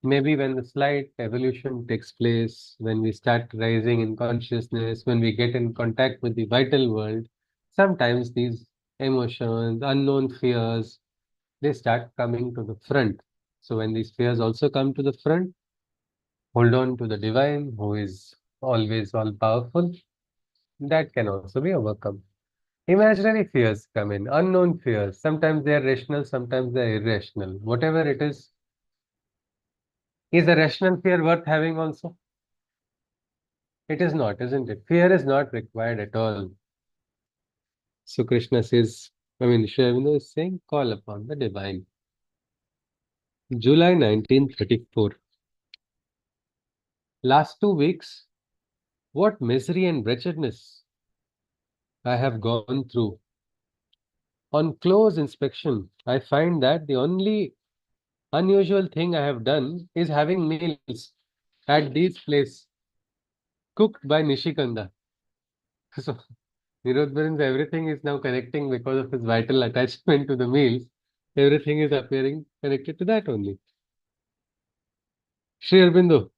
Maybe when the slight evolution takes place, when we start rising in consciousness, when we get in contact with the vital world, sometimes these emotions, unknown fears, they start coming to the front. So when these fears also come to the front, hold on to the divine who is always all powerful. That can also be overcome. Imaginary fears come in, unknown fears. Sometimes they are rational, sometimes they are irrational. Whatever it is a rational fear worth having also? It is not, isn't it? Fear is not required at all. So Krishna says, Sri Aurobindo is saying, call upon the divine. July 1934. Last 2 weeks, what misery and wretchedness I have gone through. On close inspection, I find that the only unusual thing I have done is having meals at these places cooked by Nishikanda. So Nirodbaran's everything is now connecting because of his vital attachment to the meals. Everything is appearing connected to that only. Sri Aurobindo,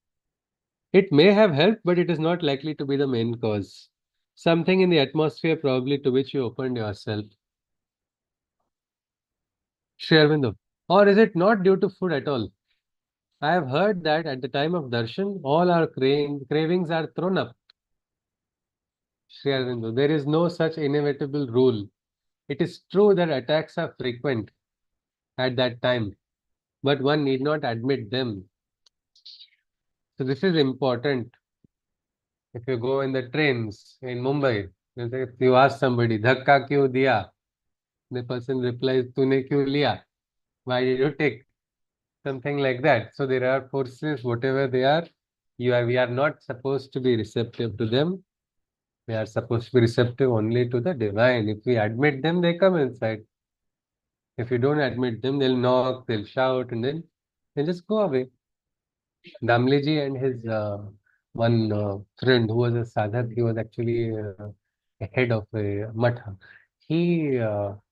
it may have helped, but it is not likely to be the main cause. Something in the atmosphere, probably, to which you opened yourself. Sri Aurobindo. Or is it not due to food at all? I have heard that at the time of darshan, all our cravings are thrown up. Sri Aurobindo, there is no such inevitable rule. It is true that attacks are frequent at that time, but one need not admit them. So this is important. If you go in the trains in Mumbai, if you ask somebody, "Dhakka kyun diya?" The person replies, "Tune kyun liya?" Why did you take? Something like that. So there are forces, whatever they are, we are not supposed to be receptive to them. We are supposed to be receptive only to the divine. If we admit them, they come inside. If you don't admit them, they'll knock, they'll shout, and then they'll just go away. Damliji and his one friend who was a sadhak, he was actually a head of a matha.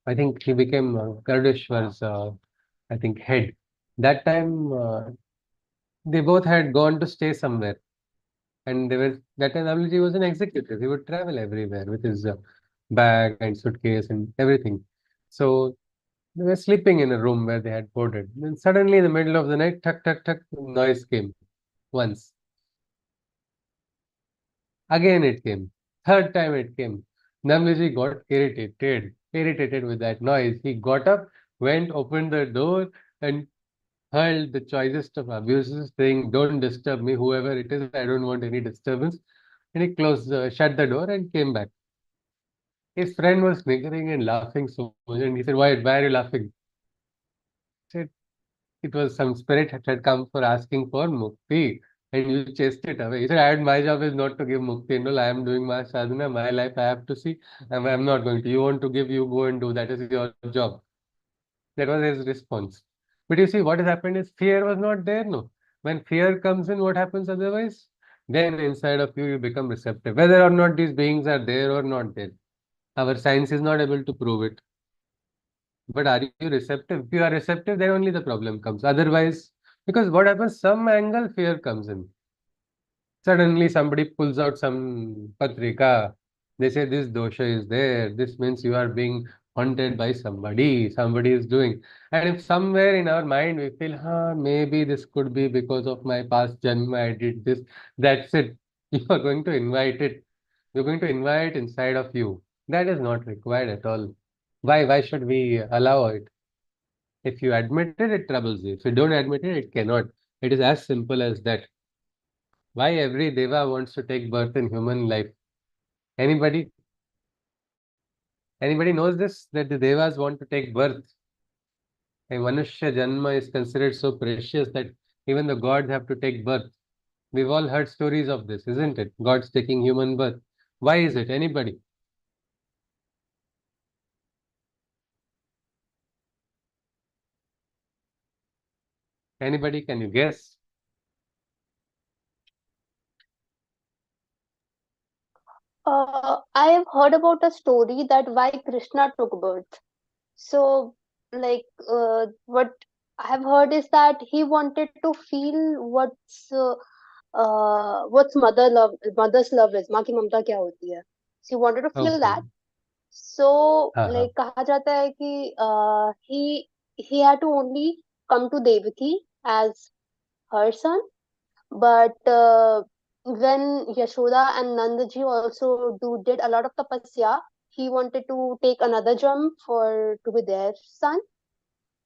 I think he became Gardeshwar's, I think, head. That time, they both had gone to stay somewhere. And that time Damliji was an executive. He would travel everywhere with his bag and suitcase and everything. So they were sleeping in a room where they had boarded. Then suddenly, in the middle of the night, tuck, tuck, tuck, noise came once. Again it came. Third time it came. Namliji got irritated with that noise. He got up, went, opened the door, and hurled the choicest of abuses, saying, "Don't disturb me, whoever it is. I don't want any disturbance." And he shut the door, and came back. His friend was sniggering and laughing so much, and he said, Why are you laughing?" He said, "It was some spirit had come for asking for mukti, and you chased it away." He said, My job is not to give mukti and all. I am doing my sadhana, my life I have to see. I'm not going to. You want to give, you go and do. That is your job." That was his response. But you see, what has happened is fear was not there, no. When fear comes in, what happens otherwise? Then inside of you, you become receptive. Whether or not these beings are there or not there, our science is not able to prove it. But are you receptive? If you are receptive, then only the problem comes. Otherwise, because what happens, some angle fear comes in. Suddenly somebody pulls out some patrika. They say this dosha is there. This means you are being haunted by somebody. Somebody is doing. And if somewhere in our mind we feel, maybe this could be because of my past janma, I did this. That's it. You are going to invite it. You're going to invite inside of you. That is not required at all. Why? Why should we allow it? If you admit it, it troubles you. If you don't admit it, it cannot. It is as simple as that. Why every deva wants to take birth in human life? Anybody? Anybody knows this? That the devas want to take birth. A Manushya Janma is considered so precious that even the gods have to take birth. We've all heard stories of this, isn't it? Gods taking human birth. Why is it? Anybody? Anybody? Can you guess? I have heard about a story that why Krishna took birth. So, like, what I have heard is that he wanted to feel what's mother's love is. माँ की ममता क्या होती है? So he wanted to feel Okay. that. So, Uh-huh. like, कहा जाता है कि he had to only come to Devaki as her son, but when Yashoda and Nandaji also did a lot of tapasya, he wanted to take another jump for to be their son.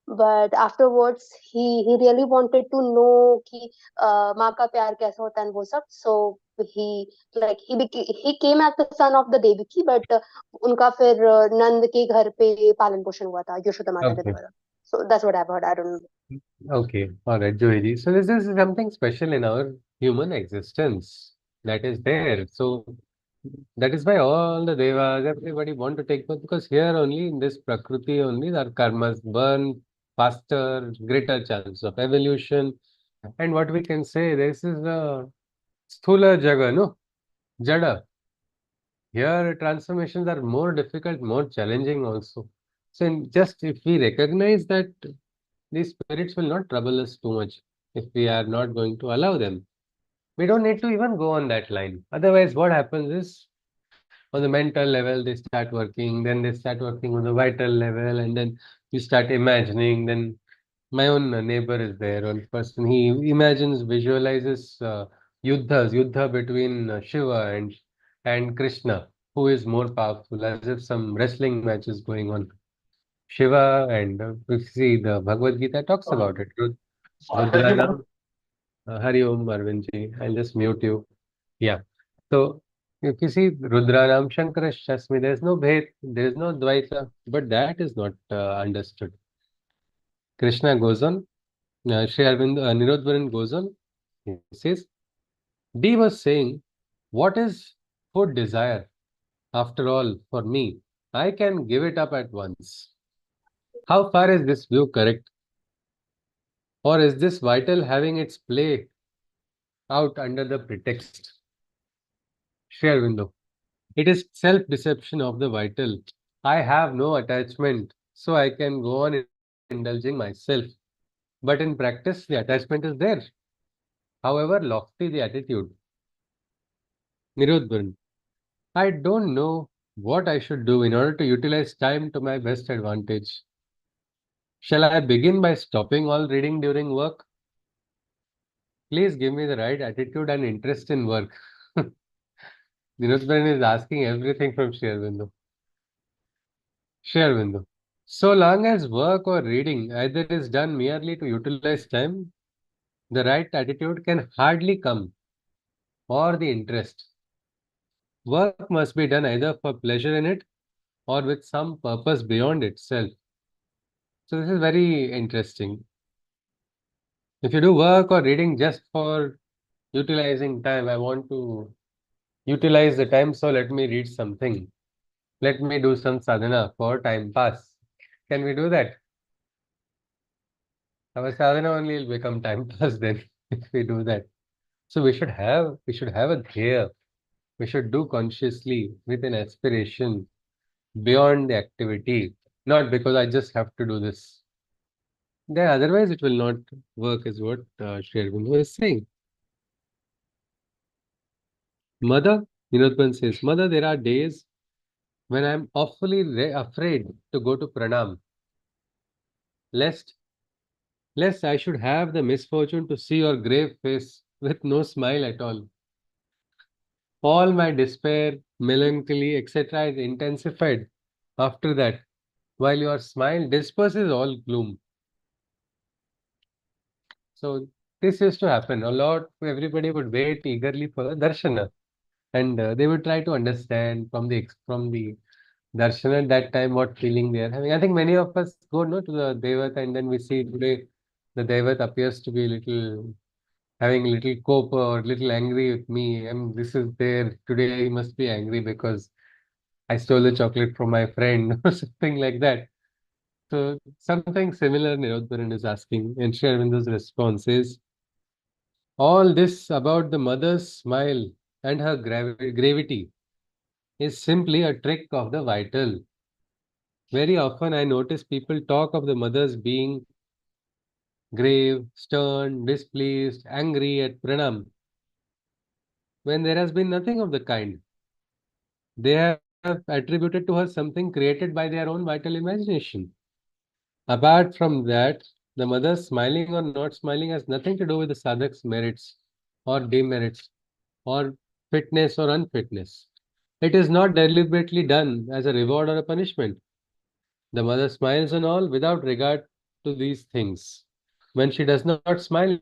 But afterwards, he really wanted to know कि माँ का प्यार कैसा होता है and वो सब. So he came as the son of the Devaki, but उनका फिर नंद के घर पे पालन पोषण हुआ था यशोदा माता के Okay. द्वारा. So that's what I've heard. I don't know. Okay. All right, Joiji. So this is something special in our human existence that is there. So that is why all the devas, everybody want to take birth because here only in this Prakriti only our karmas burn faster, greater chance of evolution. And what we can say, this is the Sthula Jaga, no? Jada. Here transformations are more difficult, more challenging also. So just if we recognize that these spirits will not trouble us too much. if we are not going to allow them. We don't need to even go on that line. Otherwise, what happens is on the mental level, they start working, then they start working on the vital level, and then you start imagining. Then my own neighbor is there, one person, he imagines, visualizes yuddha between Shiva and Krishna, who is more powerful, as if some wrestling match is going on. Shiva and if you see the Bhagavad Gita talks about it. Rudranam, Hari Om Arvindji, I'll just mute you. Yeah. So if you see Rudranam Shankarashasmi, there is no Bhed, there is no Dvaita, but that is not understood. Krishna goes on, Sri Aurobindo, Nirodbaran goes on, he says, D was saying, what is food desire? After all, for me, I can give it up at once. How far is this view correct? Or is this vital having its play out under the pretext? Sri Aurobindo, it is self-deception of the vital. I have no attachment, so I can go on indulging myself. But in practice, the attachment is there, however lofty the attitude. Nirodbaran, I don't know what I should do in order to utilize time to my best advantage. Shall I begin by stopping all reading during work? Please give me the right attitude and interest in work. Nirodbaran is asking everything from Sri Aurobindo. Sri Aurobindo, so long as work or reading either is done merely to utilize time, the right attitude can hardly come, or the interest. Work must be done either for pleasure in it or with some purpose beyond itself. So this is very interesting. If you do work or reading just for utilizing time, I want to utilize the time, so let me read something. Let me do some sadhana for time pass. Can we do that? Our sadhana only will become time pass then if we do that. So we should have a dhya. We should do consciously with an aspiration beyond the activity, not because I just have to do this. Then otherwise it will not work, is what Sri Aurobindo is saying. Mother, Vinodban says, Mother, there are days when I am awfully afraid to go to pranam, lest I should have the misfortune to see your grave face with no smile at all. All my despair, melancholy, etc. is intensified after that, while your smile disperses all gloom. So this used to happen a lot. Everybody would wait eagerly for the darshana, and they would try to understand from the darshan at that time what feeling they are having. I think many of us go no to the Devat, and then we see today the Devat appears to be little having a little cope or little angry with me. And this is there today. He must be angry because I stole the chocolate from my friend or something like that. So something similar Nirodharan is asking, and Sri Aurobindo's response is, all this about the mother's smile and her gravity is simply a trick of the vital. Very often I notice people talk of the mothers being grave, stern, displeased, angry at pranam, when there has been nothing of the kind. They have attributed to her something created by their own vital imagination. Apart from that, the mother smiling or not smiling has nothing to do with the sadhak's merits or demerits or fitness or unfitness. It is not deliberately done as a reward or a punishment. The mother smiles and all without regard to these things. When she does not smile,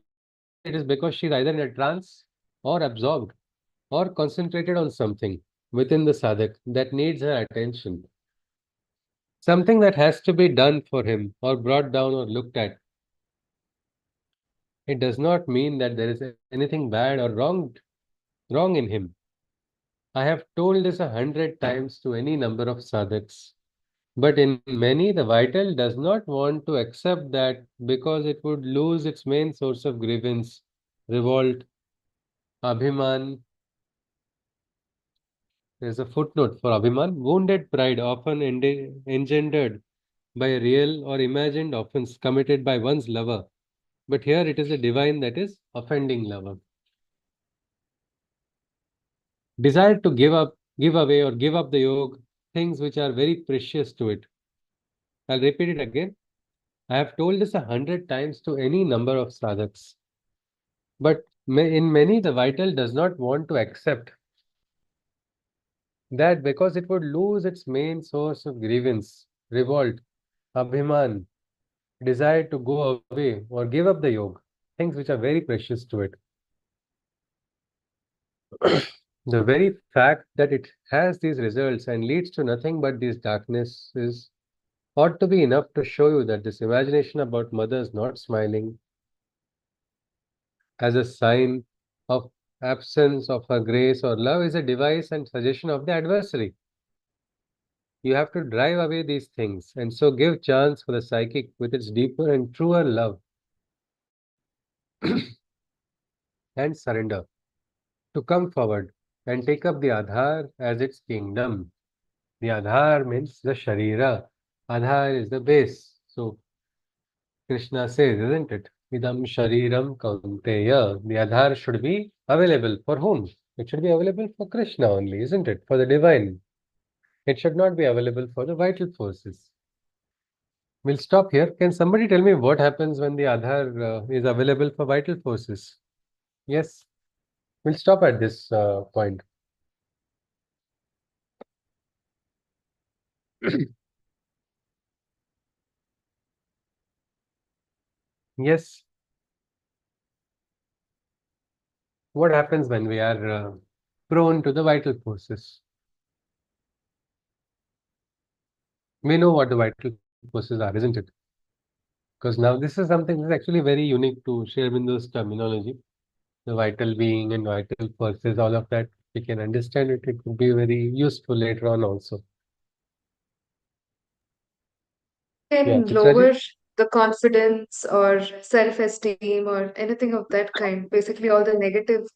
it is because she is either in a trance or absorbed or concentrated on something within the sadhak that needs her attention. Something that has to be done for him or brought down or looked at. It does not mean that there is anything bad or wrong in him. I have told this 100 times to any number of sadhaks. But in many, the vital does not want to accept that because it would lose its main source of grievance, revolt, abhiman. There's a footnote for abhiman. Wounded pride, often engendered by a real or imagined offense committed by one's lover, But here it is a divine that is offending lover. Desire to give up, give away, or give up the yoke, things which are very precious to it. I'll repeat it again. I have told this 100 times to any number of sadhaks. But in many, the vital does not want to accept that because it would lose its main source of grievance, revolt, abhiman, desire to go away or give up the yoga, things which are very precious to it. The very fact that it has these results and leads to nothing but these darknesses ought to be enough to show you that this imagination about mothers not smiling as a sign of absence of her grace or love is a device and suggestion of the adversary. You have to drive away these things and so give chance for the psychic with its deeper and truer love and surrender to come forward and take up the Adhar as its kingdom. The Adhar means the Sharira. Adhar is the base. So Krishna says, isn't it? Idam Shariram Kaunteya. The Adhar should be available for whom? It should be available for Krishna only, isn't it? For the divine. It should not be available for the vital forces. We'll stop here. Can somebody tell me what happens when the Adhar is available for vital forces? Yes. We'll stop at this point. Yes. What happens when we are prone to the vital forces? We know what the vital forces are, isn't it? Because now this is something that's actually very unique to Sri Aurobindo's terminology. The vital being and vital forces, all of that, we can understand it. It would be very useful later on also. Yeah, Can Chitraji? lower the confidence or self-esteem or anything of that kind. Basically, all the negative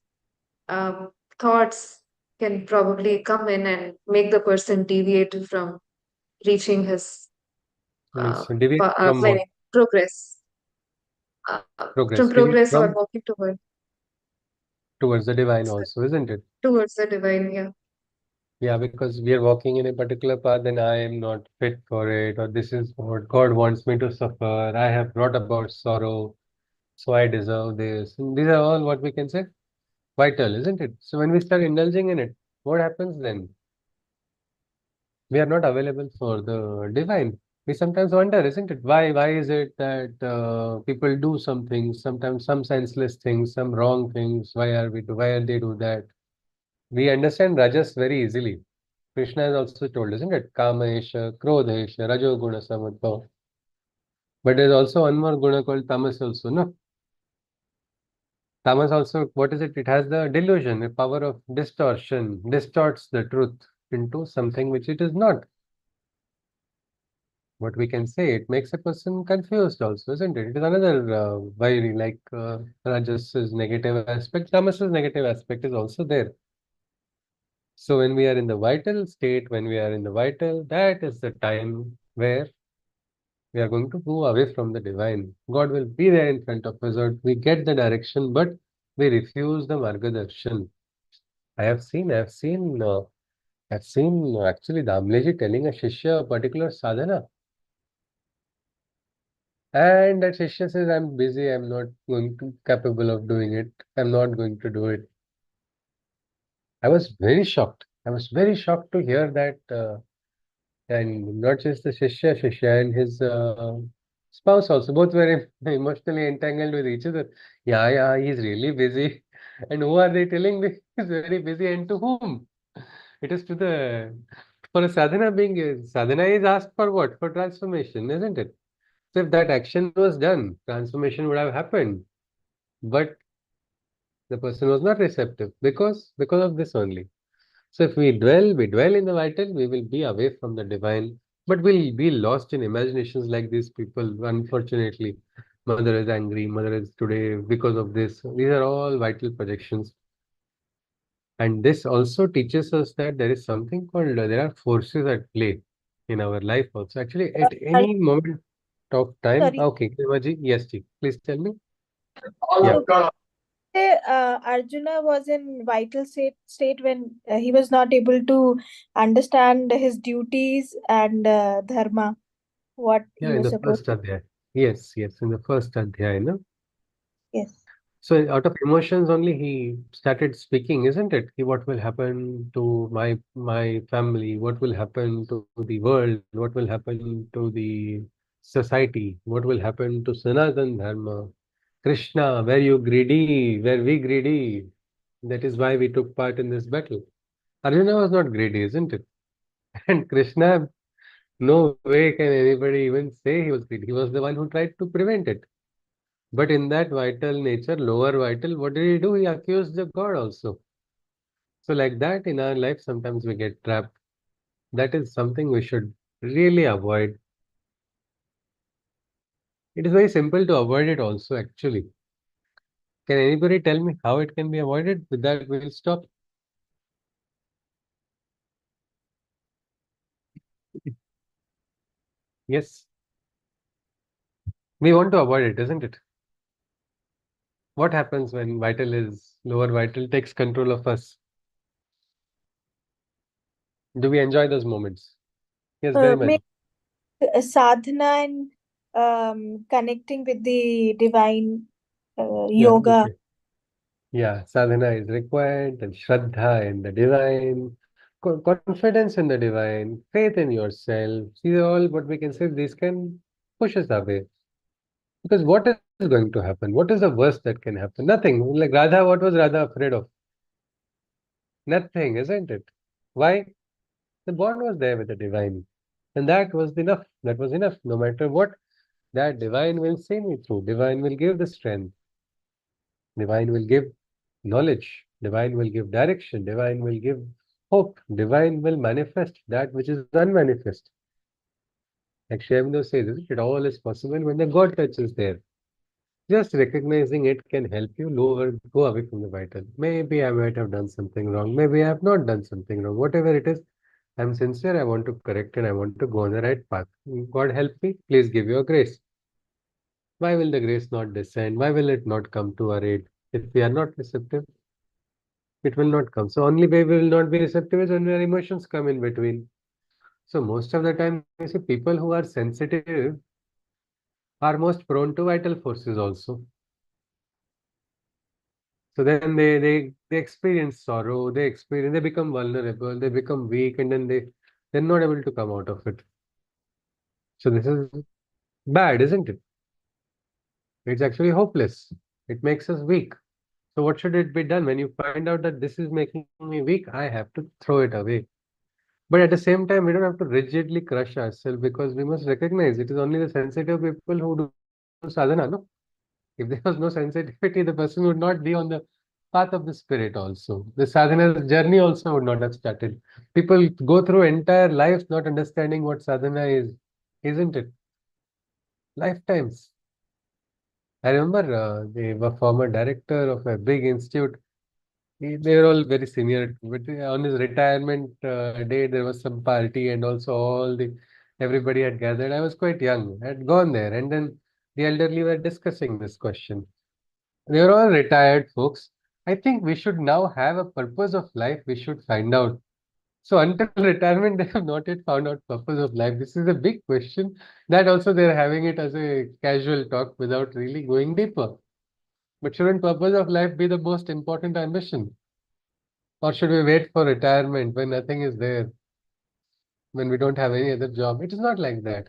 um, thoughts can probably come in and make the person deviate from reaching his Means deviate from what? meaning, progress, Progress. from Deviate progress or from walking towards the divine also, isn't it? towards the divine. Yeah. Yeah, because we are walking in a particular path, then I am not fit for it, or this is what God wants me to suffer. I have brought about sorrow, so I deserve this. And these are all what we can say vital, isn't it? So when we start indulging in it, what happens then? We are not available for the divine. We sometimes wonder, isn't it? Why is it that people do some things, sometimes some senseless things, some wrong things? Why are they do that? We understand rajas very easily. Krishna has also told, isn't it? Kamesha, Krodhesha, Rajo Guna Samadbhav. But there's also one more guna called tamas also, no? Tamas also, what is it? It has the delusion, the power of distortion, distorts the truth into something which it is not. What we can say, it makes a person confused also, isn't it? It is another very like Rajas's negative aspect, Tamas's negative aspect is also there. So when we are in the vital state, when we are in the vital, that is the time where we are going to go away from the divine. God will be there in front of us, or we get the direction, but we refuse the Margadarshan. I've seen actually Damleji telling a Shishya a particular sadhana. And that Shishya says, I'm busy, I'm not going to capable of doing it. I'm not going to do it. I was very shocked. I was very shocked to hear that, and not just the Shishya and his spouse also. Both were emotionally entangled with each other. Yeah, he's really busy. And who are they telling me he's very busy and to whom? It is to the, for a sadhana is asked for what? For transformation, isn't it? So if that action was done, transformation would have happened. But the person was not receptive because of this only. So if we dwell in the vital, we will be away from the divine, but we'll be lost in imaginations like these people. Unfortunately, mother is angry, mother is today because of this. These are all vital projections. And this also teaches us that there is something called, there are forces at play in our life also. Actually, at Sorry, any moment of time, sorry. okay, Krimaji, yes, ji, please tell me. Yeah. Arjuna was in vital state when he was not able to understand his duties and dharma, what Yeah, he in was the supposed. first adhyaya. Yes, in the first adhyaya, no? Yes. So out of emotions only he started speaking, isn't it? What will happen to my family? What will happen to the world? What will happen to the society? What will happen to Sanatan Dharma? Krishna, were you greedy? Were we greedy? That is why we took part in this battle. Arjuna was not greedy, isn't it? And Krishna, no way can anybody even say he was greedy. He was the one who tried to prevent it. But in that vital nature, lower vital, what did he do? He accused the God also. So, like that, in our life, sometimes we get trapped. That is something we should really avoid. It is very simple to avoid it also, actually. Can anybody tell me how it can be avoided? With that, we'll stop. Yes. We want to avoid it, isn't it? What happens when lower vital takes control of us? Do we enjoy those moments? Yes, very much. Make sadhana and connecting with the divine Yeah, yoga. okay. Yeah, sadhana is required, and shraddha in the divine, confidence in the divine, faith in yourself. These are all what we can say. These can push us away. Because what is going to happen? What is the worst that can happen? Nothing. Like Radha, what was Radha afraid of? Nothing, isn't it? Why? The bond was there with the divine. And that was enough. That was enough. No matter what, that divine will see me through. Divine will give the strength. Divine will give knowledge. Divine will give direction. Divine will give hope. Divine will manifest that which is unmanifest. Like Sri Aurobindo says, isn't it? All is possible when the God touch is there. Just recognizing it can help you go away from the vital. Maybe I might have done something wrong. Maybe I have not done something wrong. Whatever it is, I'm sincere. I want to correct it. I want to go on the right path. God help me. Please give your grace. Why will the grace not descend? Why will it not come to our aid? If we are not receptive, it will not come. So only way we will not be receptive is when our emotions come in between. So most of the time, you see, people who are sensitive are most prone to vital forces also. So then they experience sorrow, they become vulnerable, they become weak, and then they're not able to come out of it. So this is bad, isn't it? It's actually hopeless. It makes us weak. So what should it be done? When you find out that this is making me weak, I have to throw it away. But at the same time, we don't have to rigidly crush ourselves because we must recognize it is only the sensitive people who do sadhana, no? If there was no sensitivity, the person would not be on the path of the spirit also. The sadhana journey also would not have started. People go through entire lives not understanding what sadhana is, isn't it? Lifetimes. I remember the former director of a big institute. They were all very senior, but on his retirement day, there was some party, and also everybody had gathered. I was quite young, I had gone there, and then the elderly were discussing this question. They were all retired folks. I think we should now have a purpose of life. We should find out. So until retirement, they have not yet found out purpose of life. This is a big question. That also they're having it as a casual talk without really going deeper. But shouldn't purpose of life be the most important ambition? Or should we wait for retirement when nothing is there, when we don't have any other job? It is not like that.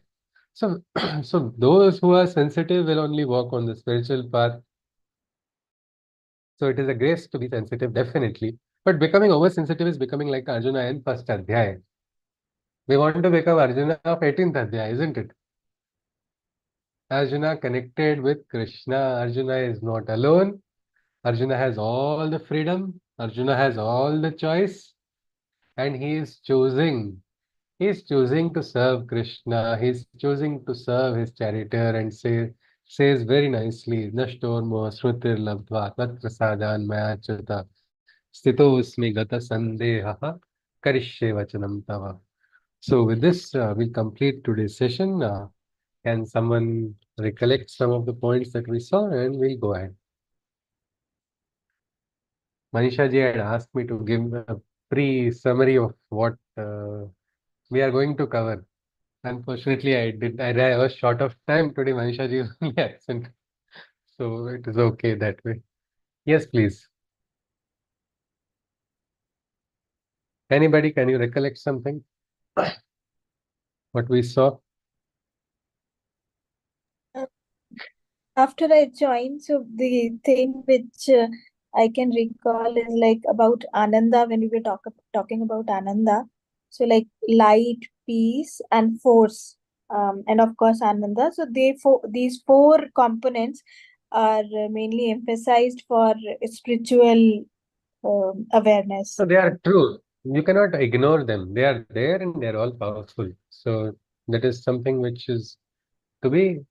So, so those who are sensitive will only walk on the spiritual path. So it is a grace to be sensitive, definitely. But becoming oversensitive is becoming like Arjuna in first adhyaya. We want to become Arjuna of 18th adhyaya, isn't it? Arjuna connected with Krishna. Arjuna is not alone. Arjuna has all the freedom. Arjuna has all the choice. And he is choosing. He is choosing to serve Krishna. He is choosing to serve his charioteer and says very nicely, Nashtormo Srutir Labdva Tat Prasadan Mayachyuta Stitosmi Gata Sandeha Karishye Vachanam Tava. So with this, we'll complete today's session. Can someone recollect some of the points that we saw, and we'll go ahead. Manisha ji had asked me to give a pre-summary of what we are going to cover. Unfortunately, I did. I was short of time today. Manisha ji was only absent, so it is okay that way. Yes, please. Anybody, can you recollect something? What we saw? After I joined, so the thing which I can recall is like about Ananda when we were talking about Ananda. So like light, peace, and force, and of course Ananda. So these four components are mainly emphasized for spiritual awareness. So they are true. You cannot ignore them. They are there and they are all powerful. So that is something which is to be,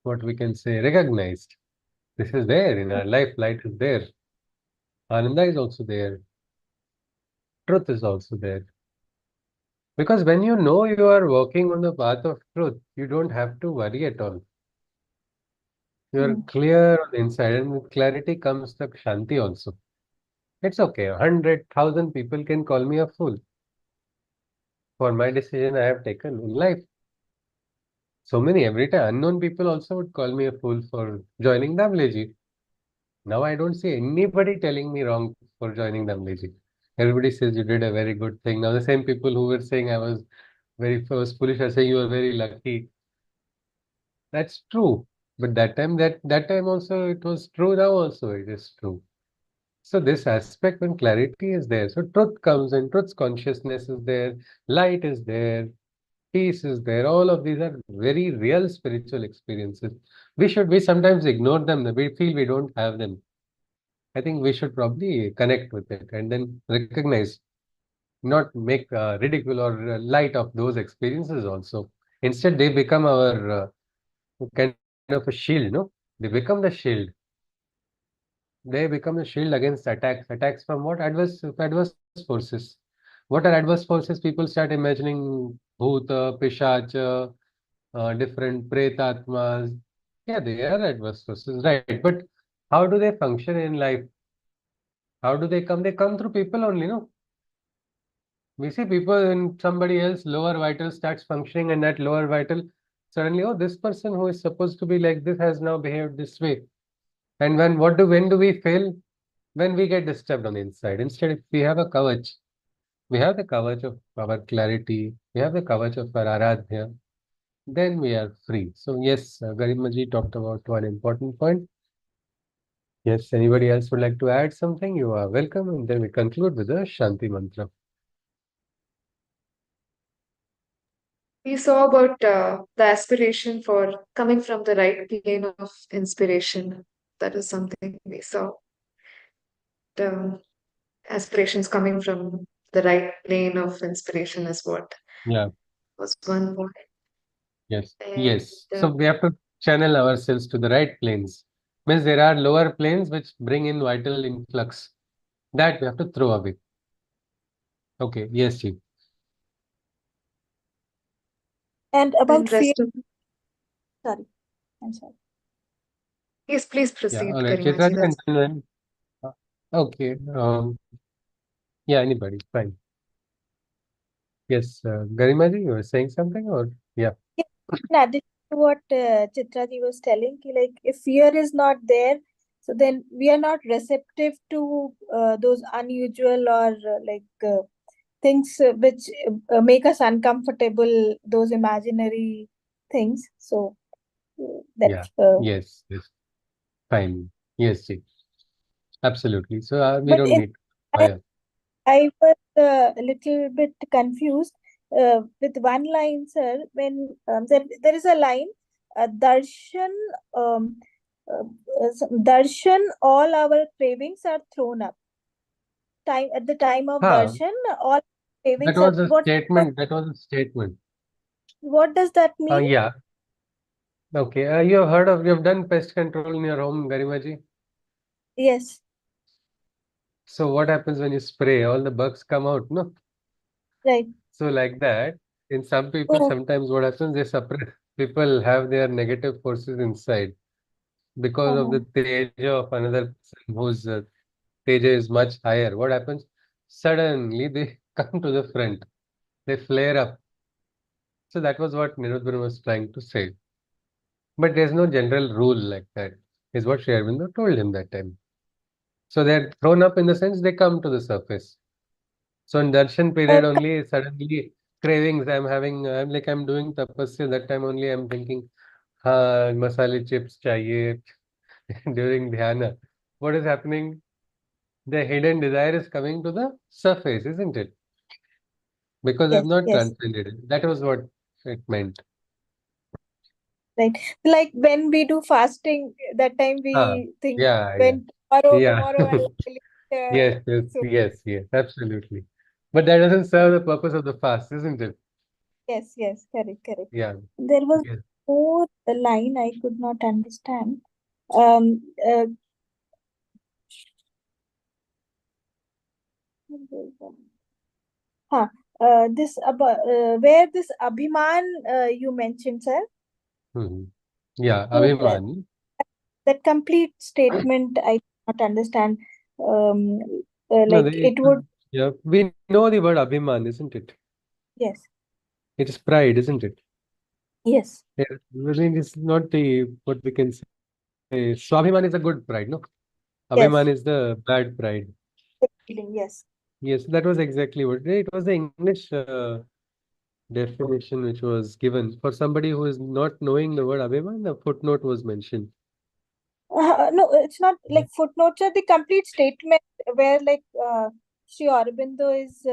what we can say, recognized. This is there in our life. Light is there. Ananda is also there. Truth is also there. Because when you know you are walking on the path of truth, you don't have to worry at all. You are clear on the inside, and with clarity comes the Shanti also. It's okay. 100,000 people can call me a fool for my decision I have taken in life. So many, every time, unknown people also would call me a fool for joining Damleji. Now I don't see anybody telling me wrong for joining Damleji. Everybody says you did a very good thing. Now the same people who were saying I was foolish are saying you were very lucky. That's true. But that time also it was true. Now also it is true. So this aspect when clarity is there, so truth comes in, truth's consciousness is there, light is there, peace is there. All of these are very real spiritual experiences. We sometimes ignore them. We feel we don't have them. I think we should probably connect with it and then recognize, not make ridicule or light of those experiences also. Instead, they become our kind of a shield, no? They become the shield. They become a shield against attacks. Attacks from what? Adverse forces. What are adverse forces? People start imagining bhuta, pishacha, different pretatmas. Yeah, they are adverse forces, right? But how do they function in life? How do they come? They come through people only, no? We see people in somebody else lower vital starts functioning, and that lower vital suddenly, oh, this person who is supposed to be like this has now behaved this way. And when do we fail? When we get disturbed on the inside. Instead, if we have a kavach, we have the kavach of our clarity, we have the kavach of our aradhya, then we are free. So yes, Garimaji talked about one important point. Yes, anybody else would like to add something? You are welcome, and then we conclude with the Shanti mantra. We saw about the aspiration for coming from the right plane of inspiration. That is something we saw. The aspirations coming from the right plane of inspiration is what Yeah, was one point. yes, And yes. So we have to channel ourselves to the right planes. Means there are lower planes which bring in vital influx. That we have to throw away. Okay, yes, Chief. And about fear, rest of sorry, I'm sorry. yes, please Yeah, proceed, all right. Garimaji. Chetra, and That's then, okay. Yeah, anybody, fine. Yes, Garimaji, you were saying something, or yeah, Yeah, in addition to what Chitraji was telling, like if fear is not there, so then we are not receptive to those unusual or things which make us uncomfortable, those imaginary things. So yeah, that's yes, fine. Yes, Chief. Absolutely. So we but don't in need. I, Yeah. I was a little bit confused with one line, sir. When there is a line, darshan, um, darshan, all our cravings are thrown up. At the time of Huh, darshan, all that cravings are was a statement. That was a statement. what does that mean? Yeah. Okay. You have done pest control in your home, Garimaji. Yes, So what happens when you spray? All the bugs come out, no? right. So like that, in some people, Oh, sometimes what happens, they suppress. people have their negative forces inside because of the teja of another person whose teja is much higher. What happens? Suddenly they come to the front. They flare up. So that was what Nirodbaran was trying to say. But there's no general rule like that, is what Sri Aurobindo told him that time. So they're thrown up in the sense they come to the surface. So in darshan period only, suddenly cravings I'm doing tapasya, that time only I'm thinking, masala chips chahiye during dhyana. What is happening? The hidden desire is coming to the surface, isn't it? Because Yes, I've not yes, transcended it. That was what it meant. right. Like when we do fasting, that time Ah, we think yeah, yeah, when tomorrow, yeah. tomorrow I will eat, Yes, yes, so yes, yes, absolutely. But that doesn't serve the purpose of the fast, isn't it? yes, yes, correct, correct. Yeah. There was Yes. more a line I could not understand. Um, uh, huh, where this Abhiman you mentioned, sir, Hmm. Yeah, so Abhiman. that complete statement I cannot understand. Um, No, like it would, yeah, we know the word Abhiman, isn't it? yes, It is pride, isn't it? yes, Yeah, I mean, it's not the what we can say. Swabhiman is a good pride, no? yes, Abhiman is the bad pride. feeling, yes. Yes, that was exactly what it was. The English definition which was given for somebody who is not knowing the word Abhiman. The footnote was mentioned. No, it's not like footnotes are the complete statement where like Sri Aurobindo is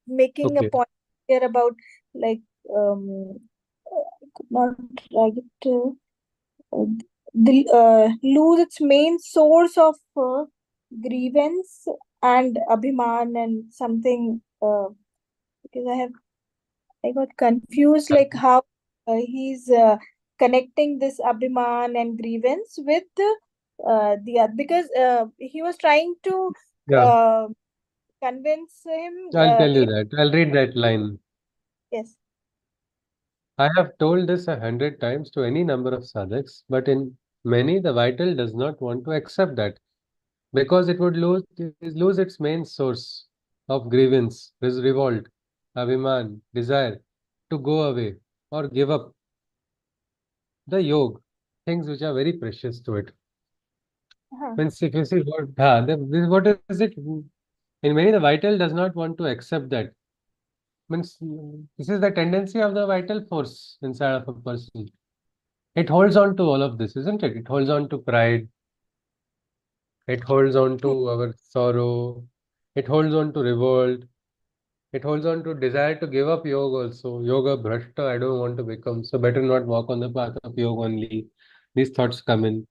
making a Okay. point here about like I could not write lose its main source of grievance and abhiman and something because I got confused like how he's connecting this abhiman and grievance with the other because he was trying to Yeah, uh, convince him I'll tell you that. I'll read that line. yes. I have told this 100 times to any number of sadhaks, but in many, the vital does not want to accept that because it would lose its main source of grievance, revolt, abhiman, desire to go away or give up the yog, things which are very precious to it. Uh-huh. Means if you see what is it? In many, the vital does not want to accept that. Means this is the tendency of the vital force inside of a person. It holds on to all of this, isn't it? It holds on to pride. It holds on to our sorrow. It holds on to revolt. It holds on to desire to give up yoga also. Yoga bhrashta, I don't want to become. So better not walk on the path of yoga only. These thoughts come in.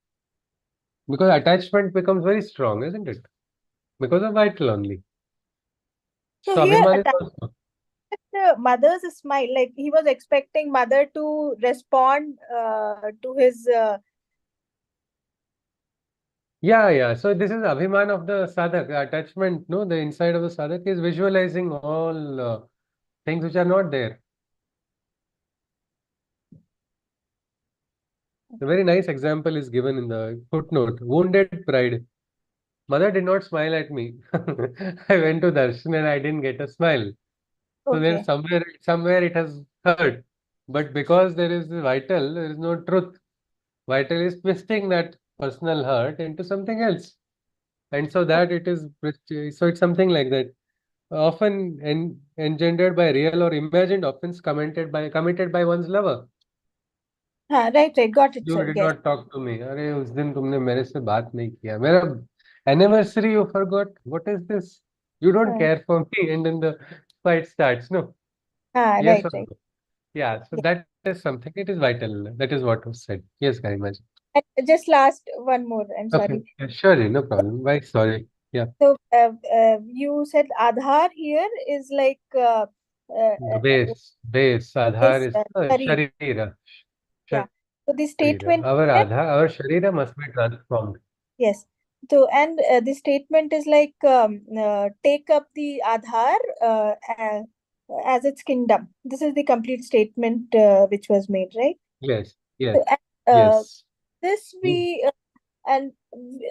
Because attachment becomes very strong, isn't it? Because of vital only. So So here Abhiman is also. the mother's smile, like he was expecting mother to respond to his Yeah, yeah. So this is Abhiman of the sadhak. Attachment, no? The inside of the sadhak is visualizing all things which are not there. A very nice example is given in the footnote. Wounded pride. Mother did not smile at me. I went to darshan and I didn't get a smile. So there's okay. somewhere it has hurt. But because there is vital, there is no truth. Vital is twisting that personal hurt into something else. And so that it is, so it's something like that. Often engendered by real or imagined offense committed by one's lover. Right, right, got it, You sir. did Yes. not talk to me. अरे उस दिन तुमने मेरे से बात नहीं किया. मेरा anniversary you forgot. What is this? You don't Uh, care for me, and then the fight starts. No. Yes right, or right. no? Yeah. So Yeah. that is something. It is vital. That is what was said. Yes, Garimaji. And just last one more. I'm Okay. sorry. Yeah, surely, no problem. Why? Sorry. Yeah. So you said Aadhaar here is like The base, Aadhar is is Sharir. Sharira. Yeah. So the Sharira. statement Our here, Aadhar, our Sharira must be transformed. yes. So and the statement is like take up the Aadhaar. as its kingdom. This is the complete statement which was made, right? Yes, yes, So, yes. this Mm. we and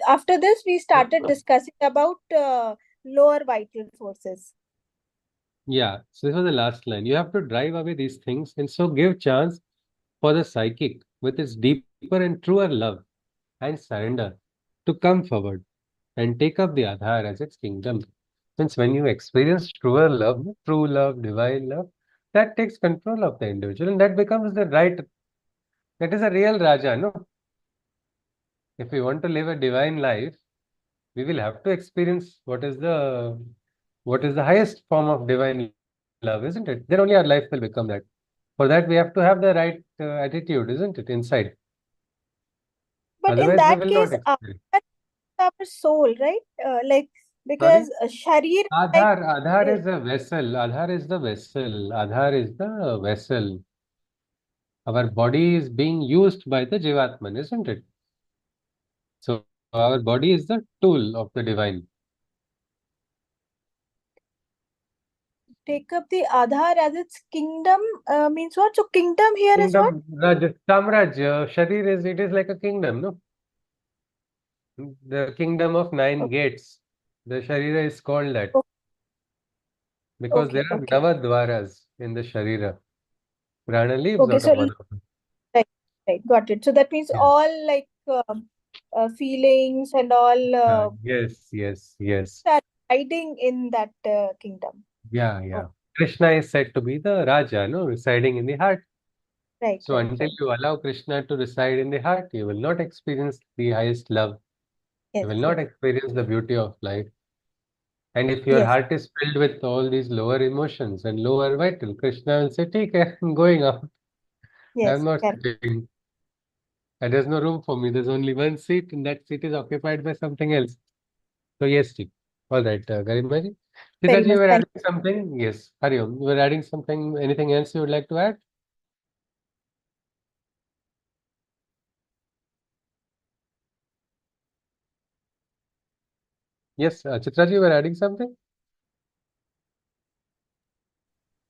after this we started discussing about lower vital forces. Yeah, so this was the last line. You have to drive away these things and so give chance for the psychic with its deeper and truer love and surrender to come forward and take up the Adhar as its kingdom. Since when you experience truer love, true love, divine love, that takes control of the individual and that becomes the right, that is a real Raja, no? If we want to live a divine life, we will have to experience what is the highest form of divine love, isn't it? Then only our life will become that. For that, we have to have the right attitude, isn't it, inside? But in Otherwise, we that will not case, experience. our soul, right? Like Sorry? because sharir, like Adhar uh, is a vessel. Adhar is the vessel. Adhar is the vessel. Our body is being used by the Jivatman, isn't it? So our body is the tool of the divine. take up the Aadhar as its kingdom means what? So kingdom here is what? Kingdom, Raj, Samrajya, Sharir is, it is like a kingdom, no? The kingdom of nine gates. The Sharira is called that O- because there Okay, are okay, Navadwaras in the Sharira. Prana leaves okay. out So of one of them. right, right, got it. So that means Yeah. all like feelings and all Yes, yes, yes. are hiding in that kingdom. Yeah, Oh, yeah. Krishna is said to be the Raja, no, residing in the heart. right, So right, until right. you allow Krishna to reside in the heart, you will not experience the highest love. You Yes, will yes, not experience the beauty of life. And if your yes, heart is filled with all these lower emotions and lower vital, Krishna will say, "Take care, I'm going out. I'm yes. not Correct. sitting. And there's no room for me. There's only one seat, and that seat is occupied by something else." So yes, Steve. All right, Garimaji. Very Chitraji, you much. were Thank adding something? Yes, Hariom, you were adding something. Anything else you would like to add? Yes, Chitraji, you were adding something?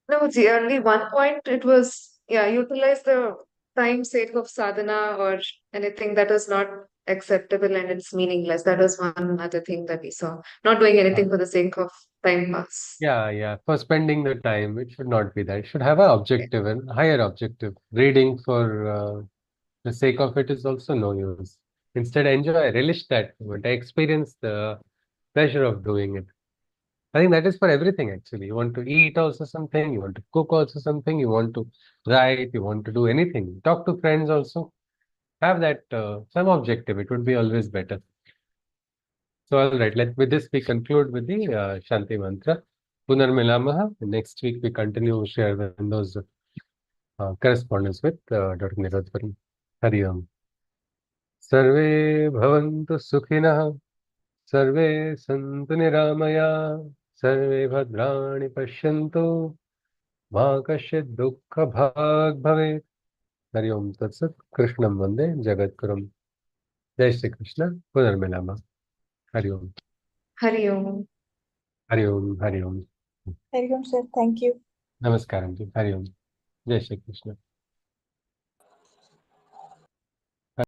No, the only one point it was, yeah, utilize the time sake of sadhana or anything that is not acceptable and it's meaningless. That was one other thing that we saw. Not doing Uh, anything for the sake of time pass. yeah, yeah. For spending the time, it should not be that. It should have an objective and higher objective. Reading for the sake of it is also no use. Instead, enjoy, relish that moment, experience the pleasure of doing it. I think that is for everything actually. You want to eat also something, you want to cook also something, you want to write, you want to do anything. Talk to friends also. Have that some objective. It would be always better. So, all right, with this we conclude with the Shanti Mantra. Punarmilamaha. Next week we continue share those correspondence with Dr. Nirodbaran. Hari Om. Sarve bhavantu sukhinah. सर्वे सन्तु निरामया सर्वे भद्राणि पश्यन्तु मा कश्चित् दुःखभाग् भवेत् हरि ओम तत्सत् कृष्णं वन्दे जगद्गुरुं जय श्री कृष्ण पुनर्मिलामः हरि ओम Hari Om. Hari Om Hari Om you, sir. Thank you. नमस्कारं जी हरि ओम जय श्री कृष्ण